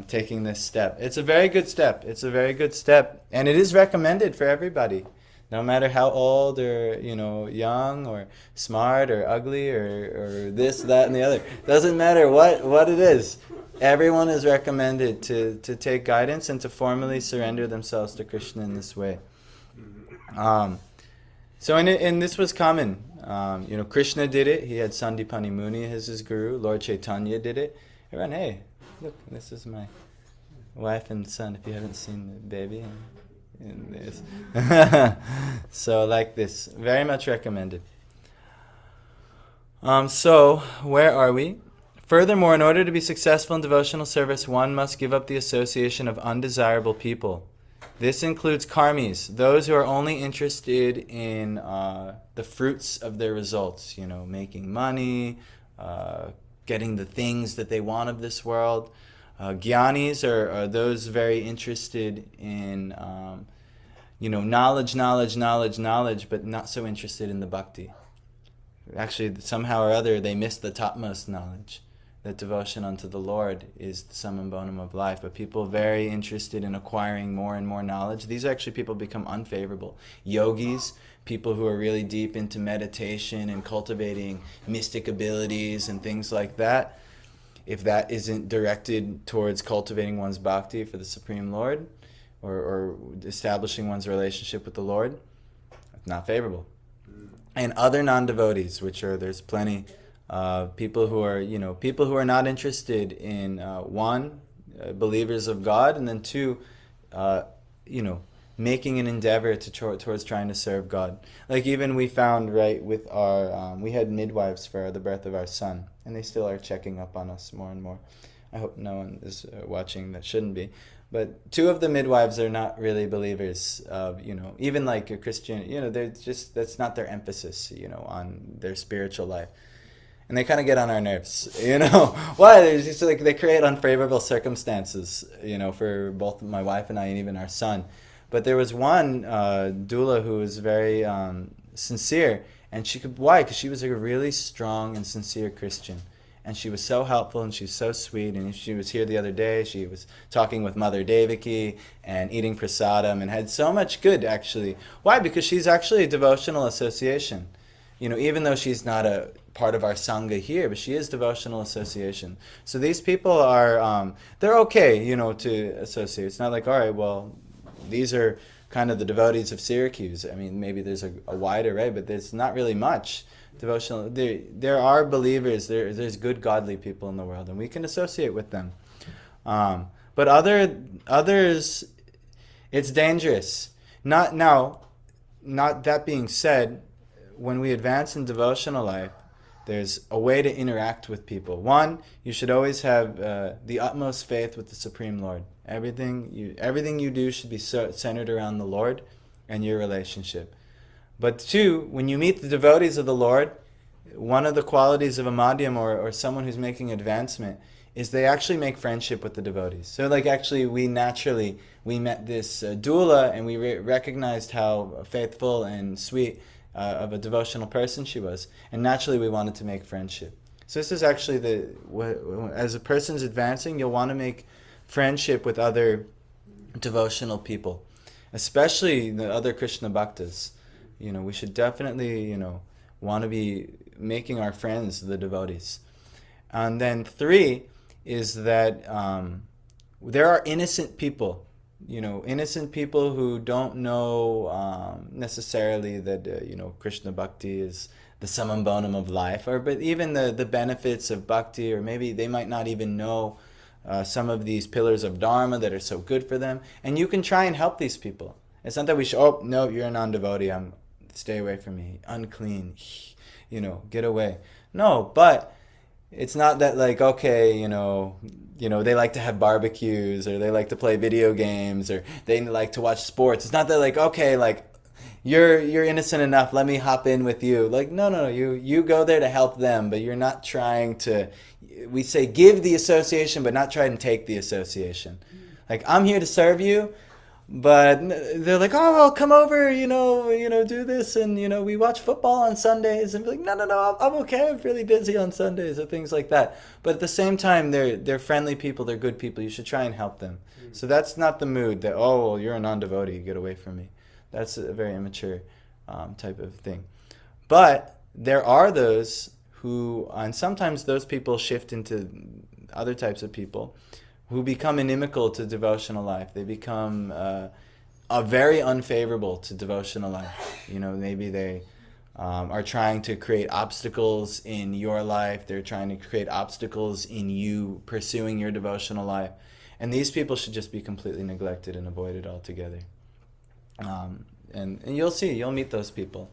taking this step. It's a very good step. And it is recommended for everybody. No matter how old or young or smart or ugly or this, that, and the other. Doesn't matter what it is. Everyone is recommended to take guidance and to formally surrender themselves to Krishna in this way. And this was common. Krishna did it. He had Sandipani Muni as his guru. Lord Chaitanya did it. Everyone, hey, look, this is my wife and son. If you haven't seen the baby. In this. So like this, very much recommended. So where are we? Furthermore, in order to be successful in devotional service, one must give up the association of undesirable people. This includes karmis, those who are only interested in the fruits of their results, making money, getting the things that they want of this world. Gyanis are those very interested in knowledge, but not so interested in the bhakti. Actually, somehow or other, they miss the topmost knowledge, that devotion unto the Lord is the summum bonum of life. But people very interested in acquiring more and more knowledge, these actually people become unfavorable. Yogis, people who are really deep into meditation and cultivating mystic abilities and things like that, if that isn't directed towards cultivating one's bhakti for the Supreme Lord or establishing one's relationship with the Lord, not favorable. And other non-devotees, there's plenty people who are not interested in one, believers of God, and then two, making an endeavor towards trying to serve God. Like even we found with our we had midwives for the birth of our son, and they still are checking up on us more and more. I hope no one is watching that shouldn't be. But two of the midwives are not really believers of, even like a Christian, they're just, that's not their emphasis, on their spiritual life. And they kind of get on our nerves, Why? They're just like, they create unfavorable circumstances, for both my wife and I and even our son. But there was one doula who was very sincere, and why? Because she was a really strong and sincere Christian. and she was so helpful and she's so sweet. And she was here the other day. She was talking with Mother Devaki and eating prasadam and had so much good, actually. Why? Because she's actually a devotional association. Even though she's not a part of our sangha here, but she is devotional association. So these people are, they're okay, to associate. It's not like, all right, well, these are kind of the devotees of Syracuse. I mean, maybe there's a wide array, but there's not really much devotional. There are believers. There's good, godly people in the world, and we can associate with them. But others, it's dangerous. Not that being said, when we advance in devotional life, there's a way to interact with people. One, you should always have the utmost faith with the Supreme Lord. Everything you do should be centered around the Lord and your relationship. But two, when you meet the devotees of the Lord, one of the qualities of a madhyam or someone who's making advancement is they actually make friendship with the devotees. So we met this doula, and we recognized how faithful and sweet of a devotional person she was, and naturally we wanted to make friendship. So this is actually as a person's advancing, you'll want to make friendship with other devotional people, especially the other Krishna bhaktas. We should definitely want to be making our friends the devotees. And then 3 is that there are innocent people. Innocent people who don't know necessarily that Krishna Bhakti is the summum bonum of life, but even the benefits of Bhakti, or maybe they might not even know some of these pillars of Dharma that are so good for them. And you can try and help these people. It's not that we should, oh, no, you're a non-devotee, stay away from me, unclean, get away. No, but it's not that okay, they like to have barbecues, or they like to play video games, or they like to watch sports. It's not that okay, you're innocent enough, let me hop in with you. No, you go there to help them, but you're not trying to, we say give the association, but not try and take the association. I'm here to serve you, but they're like, oh, well, come over, do this, and we watch football on Sundays, and be like, no, I'm okay, I'm really busy on Sundays, or things like that. But at the same time, they're friendly people, they're good people. You should try and help them. So that's not the mood that, oh, well, you're a non-devotee, get away from me. That's a very immature type of thing. But there are those who, and sometimes those people shift into other types of people who become inimical to devotional life. They become very unfavorable to devotional life. Maybe they are trying to create obstacles in your life. They're trying to create obstacles in you pursuing your devotional life. And these people should just be completely neglected and avoided altogether. And you'll meet those people.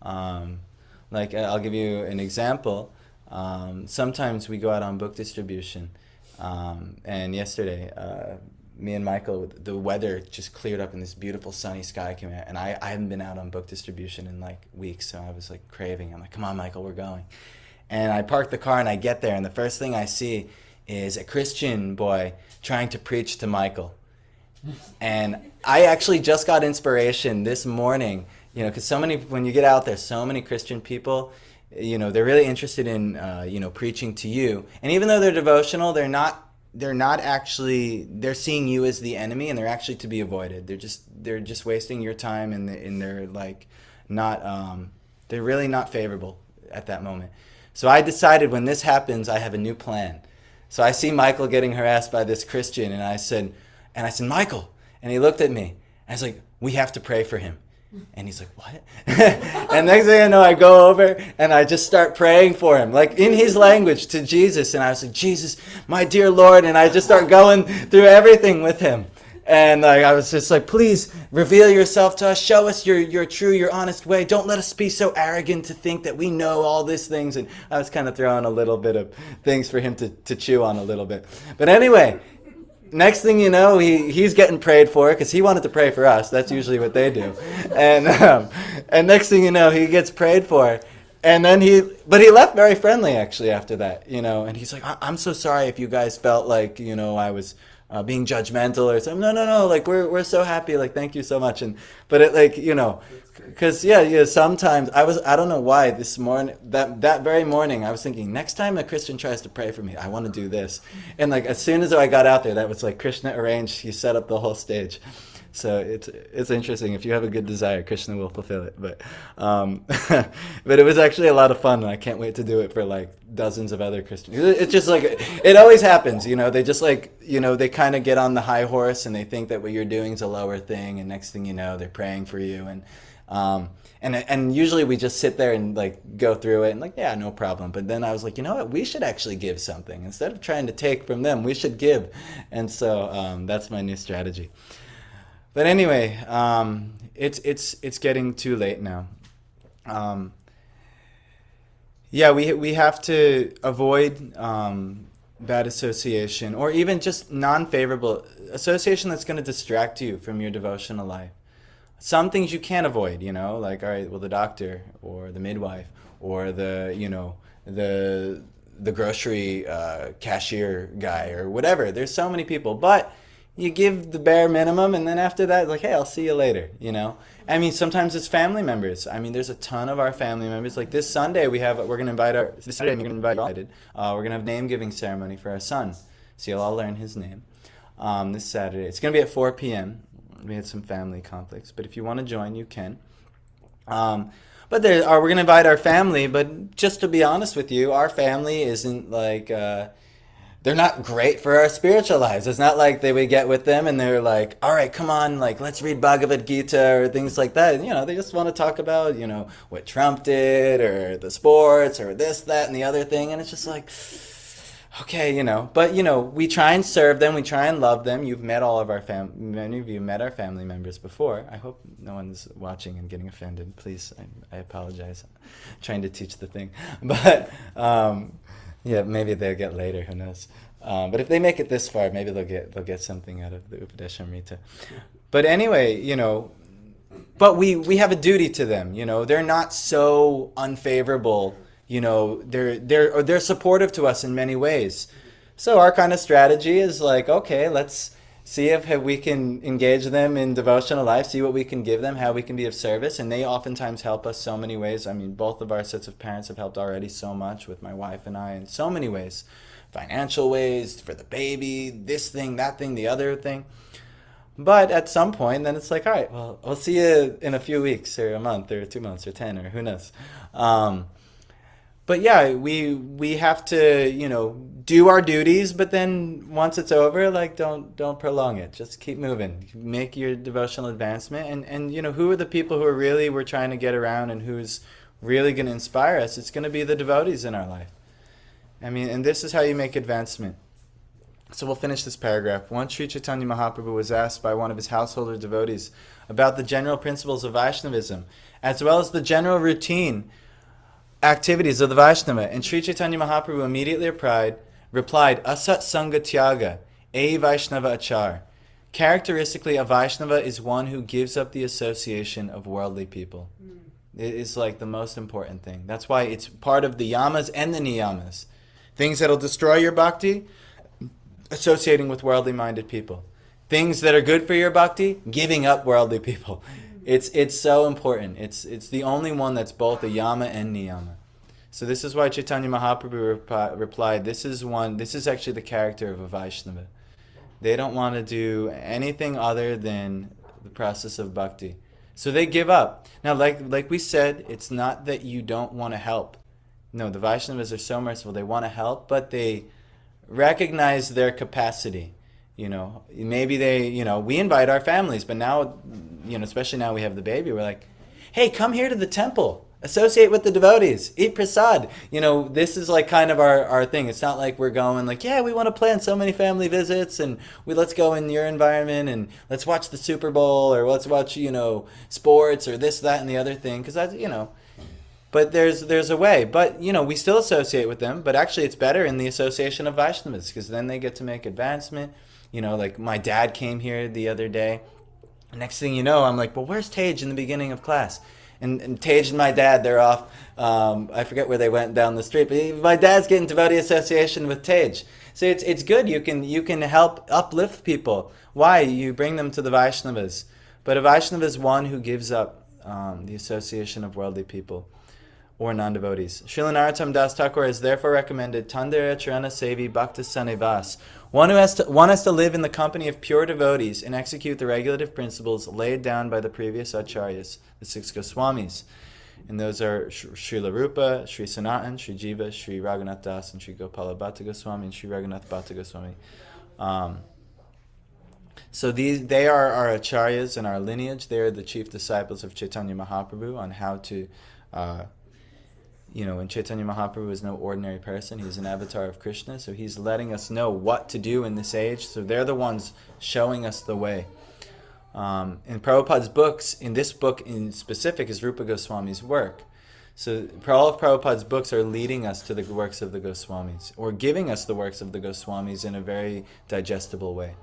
I'll give you an example. Sometimes we go out on book distribution. And yesterday, me and Michael, the weather just cleared up and this beautiful sunny sky came out. And I hadn't been out on book distribution in weeks, so I was craving. I'm like, come on, Michael, we're going. And I park the car and I get there, and the first thing I see is a Christian boy trying to preach to Michael. And I actually just got inspiration this morning, because when you get out there, so many Christian people, they're really interested in, preaching to you. And even though they're devotional, they're not actually, they're seeing you as the enemy, and they're actually to be avoided. They're just wasting your time, and they're not, they're really not favorable at that moment. So I decided when this happens, I have a new plan. So I see Michael getting harassed by this Christian, and I said, Michael, and he looked at me, and I was like, we have to pray for him. And he's like, what? And next thing I know, I go over and I just start praying for him, in his language to Jesus. And I was like, Jesus, my dear Lord. And I just start going through everything with him. And I was just like, please reveal yourself to us. Show us your true, your honest way. Don't let us be so arrogant to think that we know all these things. And I was kind of throwing a little bit of things for him to chew on a little bit. But anyway, next thing you know, he's getting prayed for, because he wanted to pray for us. That's usually what they do. And next thing you know, he gets prayed for. And then he left very friendly, actually, after that, And he's like, I'm so sorry if you guys felt like, I was being judgmental or something. No, no, no. Like we're so happy. Like thank you so much. And but it like because yeah. Sometimes I don't know why this morning that very morning I was thinking next time a Christian tries to pray for me, I want to do this. And like as soon as I got out there, that was like Krishna arranged. He set up the whole stage. So it's interesting. If you have a good desire, Krishna will fulfill it. But but it was actually a lot of fun, and I can't wait to do it for like dozens of other Christians. It's just like it always happens, They just like they kind of get on the high horse and they think that what you're doing is a lower thing, and next thing you know, they're praying for you, and usually we just sit there and like go through it and like yeah, no problem. But then I was like, you know what? We should actually give something instead of trying to take from them. We should give, and so that's my new strategy. But anyway, it's getting too late now. Yeah, we have to avoid bad association or even just non-favorable association that's going to distract you from your devotional life. Some things you can't avoid, like all right, well the doctor or the midwife or the grocery cashier guy or whatever. There's so many people, but you give the bare minimum, and then after that, like, hey, I'll see you later, I mean, sometimes it's family members. I mean, there's a ton of our family members. Like this Sunday, we're going to invite this Saturday, we're going to have name-giving ceremony for our son. So you'll all learn his name this Saturday. It's going to be at 4 p.m. We had some family conflicts, but if you want to join, you can. But we're going to invite our family, but just to be honest with you, our family isn't like... they're not great for our spiritual lives. It's not like they would get with them and they're like, all right, come on, like, let's read Bhagavad Gita or things like that. They just want to talk about, what Trump did or the sports or this, that, and the other thing. And it's just like, okay, But, we try and serve them. We try and love them. You've met all of our many of you met our family members before. I hope no one's watching and getting offended. Please, I apologize. I'm trying to teach the thing. But... yeah, maybe they'll get later. Who knows? But if they make it this far, maybe they'll get something out of the Upadeshamrita. But anyway, but we have a duty to them. They're not so unfavorable. They're supportive to us in many ways. So our kind of strategy is like, okay, let's see if we can engage them in devotional life, see what we can give them, how we can be of service. And they oftentimes help us so many ways. I mean, both of our sets of parents have helped already so much with my wife and I in so many ways. Financial ways, for the baby, this thing, that thing, the other thing. But at some point, then it's like, all right, well, we'll see you in a few weeks or a month or 2 months or 10 or who knows. But yeah, we have to, do our duties, but then once it's over, like don't prolong it. Just keep moving. Make your devotional advancement. And who are the people who we're trying to get around and who's really going to inspire us? It's going to be the devotees in our life. I mean, and this is how you make advancement. So we'll finish this paragraph. Once Sri Chaitanya Mahaprabhu was asked by one of his householder devotees about the general principles of Vaishnavism, as well as the general routine activities of the Vaishnava, and Sri Chaitanya Mahaprabhu immediately replied, Asat Sangha Tyaga, A Vaishnava Achar. Characteristically, a Vaishnava is one who gives up the association of worldly people. It is like the most important thing. That's why it's part of the yamas and the niyamas. Things that'll destroy your bhakti, associating with worldly minded people. Things that are good for your bhakti, giving up worldly people. It's so important. It's the only one that's both a yama and niyama. So this is why Chaitanya Mahaprabhu replied, this is actually the character of a Vaishnava. They don't want to do anything other than the process of bhakti. So they give up. Now, like we said, it's not that you don't want to help. No, the Vaishnavas are so merciful. They want to help, but they recognize their capacity. Maybe we invite our families, but now, especially now we have the baby, we're like, hey, come here to the temple. Associate with the devotees. Eat prasad. This is like kind of our thing. It's not like we're going like, yeah, we want to plan so many family visits and let's go in your environment and let's watch the Super Bowl or let's watch, sports or this, that, and the other thing. Because that's, but there's a way. But, we still associate with them. But actually it's better in the association of Vaishnavas because then they get to make advancement. Like my dad came here the other day. Next thing you know, I'm like, well, where's Tej in the beginning of class? And Tage and my dad, they're off. I forget where they went down the street, but my dad's getting devotee association with Tage. So it's good. You can help uplift people. Why? You bring them to the Vaishnavas. But a Vaishnava is one who gives up the association of worldly people or non-devotees. Srila Narottam Das Thakur has therefore recommended Tandera Charana Sevi Bhakta Sanivas. One has to live in the company of pure devotees and execute the regulative principles laid down by the previous acharyas, the 6 Goswamis. And those are Srila Rupa, Sri Sanatan, Sri Jiva, Sri Raghunath Das, and Sri Gopala Bhatta Goswami, and Sri Raghunath Bhatta Goswami. So they are our acharyas in our lineage. They are the chief disciples of Chaitanya Mahaprabhu on how to, and Chaitanya Mahaprabhu is no ordinary person. He's an avatar of Krishna, so he's letting us know what to do in this age. So they're the ones showing us the way. In Prabhupada's books, in this book in specific is Rupa Goswami's work. So all of Prabhupada's books are leading us to the works of the Goswamis, or giving us the works of the Goswamis in a very digestible way.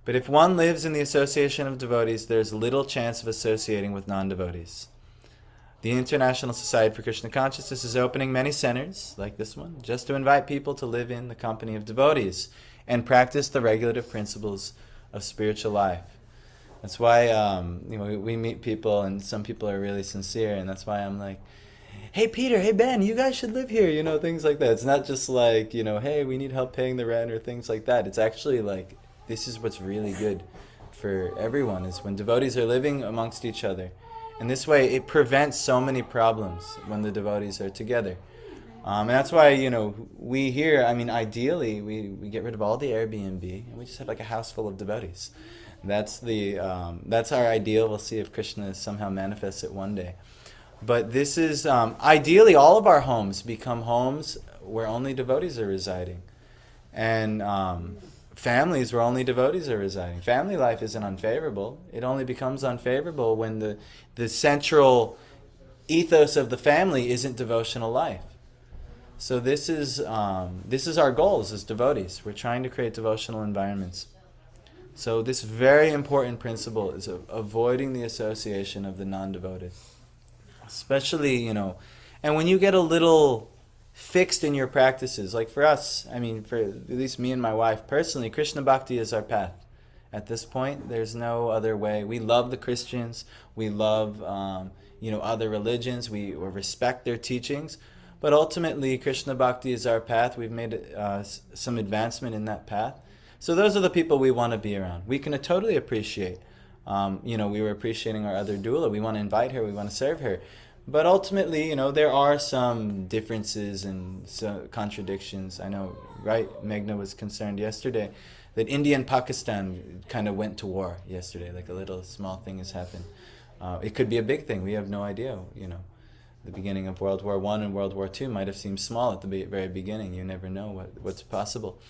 But if one lives in the association of devotees, there's little chance of associating with non-devotees. The International Society for Krishna Consciousness is opening many centers, like this one, just to invite people to live in the company of devotees and practice the regulative principles of spiritual life. That's why we meet people, and some people are really sincere, and that's why I'm like, hey Peter, hey Ben, you guys should live here, things like that. It's not just like, hey, we need help paying the rent or things like that. It's actually like, this is what's really good for everyone, is when devotees are living amongst each other. And this way, it prevents so many problems when the devotees are together. And that's why, we here, ideally, we get rid of all the Airbnb, and we just have like a house full of devotees. That's our ideal. We'll see if Krishna somehow manifests it one day. But this is, ideally, all of our homes become homes where only devotees are residing. And families where only devotees are residing. Family life isn't unfavorable. It only becomes unfavorable when the central ethos of the family isn't devotional life. So this is our goals as devotees. We're trying to create devotional environments. So this very important principle is avoiding the association of the non-devoted. Especially, and when you get a little fixed in your practices, like for us, for at least me and my wife personally, Krishna Bhakti is our path. At this point, there's no other way. We love the Christians. We love, other religions. We respect their teachings. But ultimately, Krishna Bhakti is our path. We've made some advancement in that path. So those are the people we want to be around. We can totally appreciate. We were appreciating our other doula. We want to invite her. We want to serve her. But ultimately, there are some differences and contradictions. I know, right? Meghna was concerned yesterday that India and Pakistan kind of went to war yesterday. Like a little small thing has happened. It could be a big thing. We have no idea, The beginning of World War I and World War II might have seemed small at the very beginning. You never know what's possible.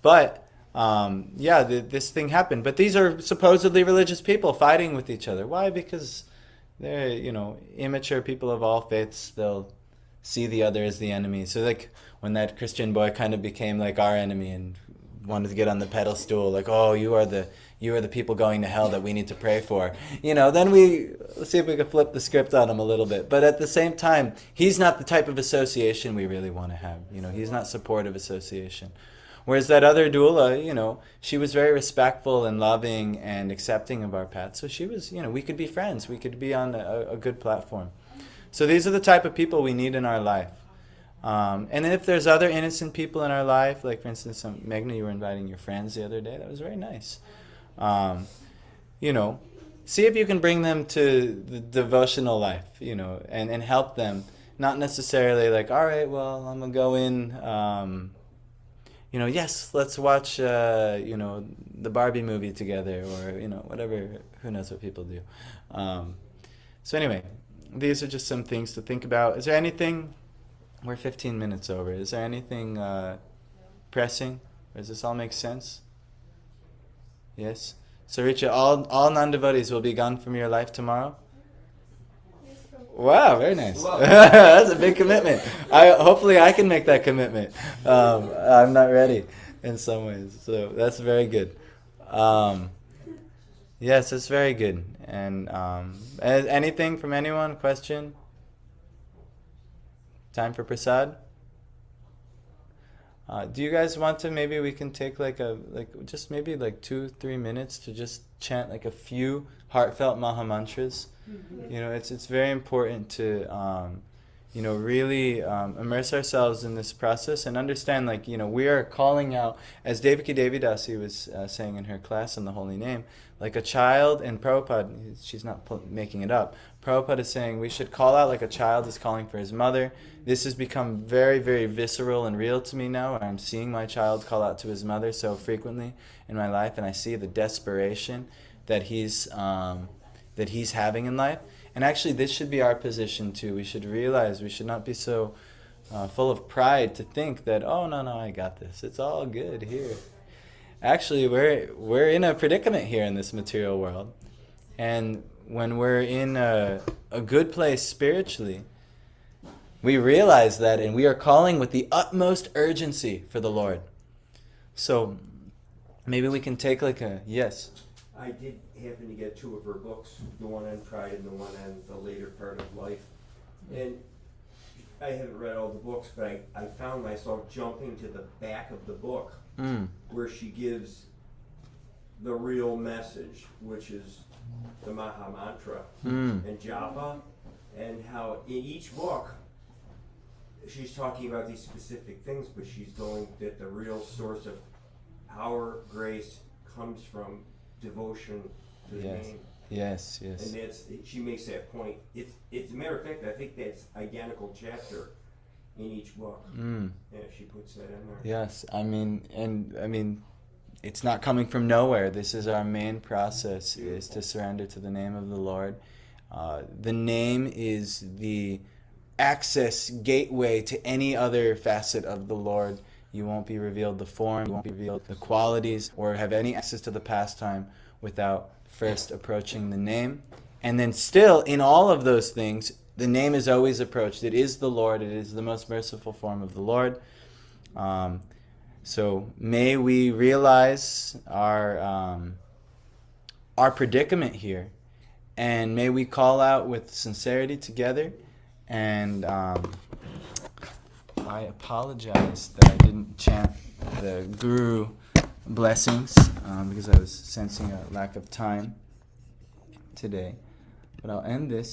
But, this thing happened. But these are supposedly religious people fighting with each other. Why? Because they're, immature people of all faiths. They'll see the other as the enemy. So like when that Christian boy kind of became like our enemy and wanted to get on the pedestal, like, oh, you are the people going to hell that we need to pray for. Then let's see if we can flip the script on him a little bit. But at the same time, he's not the type of association we really want to have. He's not supportive association. Whereas that other doula, she was very respectful and loving and accepting of our path. So she was, we could be friends. We could be on a good platform. So these are the type of people we need in our life. And if there's other innocent people in our life, like for instance, Meghna, you were inviting your friends the other day. That was very nice. See if you can bring them to the devotional life, and help them. Not necessarily like, all right, well, I'm going to go in... yes, let's watch, the Barbie movie together, or, whatever, who knows what people do. So anyway, these are just some things to think about. Is there anything, we're 15 minutes over, is there anything pressing? Does this all make sense? Yes? So Richa, all non-devotees will be gone from your life tomorrow? Wow, very nice. That's a big commitment. Hopefully I can make that commitment. I'm not ready in some ways, so that's very good. Yes, it's very good. And anything from anyone? Question? Time for prasad? Do you guys want to, maybe we can take just maybe like 2-3 minutes to just chant like a few heartfelt Maha Mantras? You know, it's very important to really immerse ourselves in this process and understand, like, we are calling out, as Devaki Devidasi was saying in her class on the Holy Name, like a child, and Prabhupada, she's not making it up, Prabhupada is saying we should call out like a child is calling for his mother. This has become very, very visceral and real to me now. I'm seeing my child call out to his mother so frequently in my life, and I see the desperation that he's having in life. And actually, this should be our position too. We should realize we should not be so full of pride to think that, oh, no, I got this. It's all good here. Actually, we're in a predicament here in this material world. And when we're in a good place spiritually, we realize that, and we are calling with the utmost urgency for the Lord. So maybe we can take yes. I did happen to get two of her books, the one on pride and the one on the later part of life. And I haven't read all the books, but I found myself jumping to the back of the book where she gives the real message, which is the Maha Mantra and Japa, and how in each book she's talking about these specific things, but she's going that the real source of power, grace comes from devotion to the name. Yes. And she makes that point. It's a matter of fact, I think that's identical chapter in each book. Yeah, she puts that in there. Yes, I mean, it's not coming from nowhere. This is our main process, is to surrender to the name of the Lord. The name is the access gateway to any other facet of the Lord. You won't be revealed the form, you won't be revealed the qualities, or have any access to the pastime without first approaching the name. And then still, in all of those things, the name is always approached. It is the Lord. It is the most merciful form of the Lord. So may we realize our predicament here, and may we call out with sincerity together. And I apologize that I didn't chant the Guru blessings because I was sensing a lack of time today. But I'll end this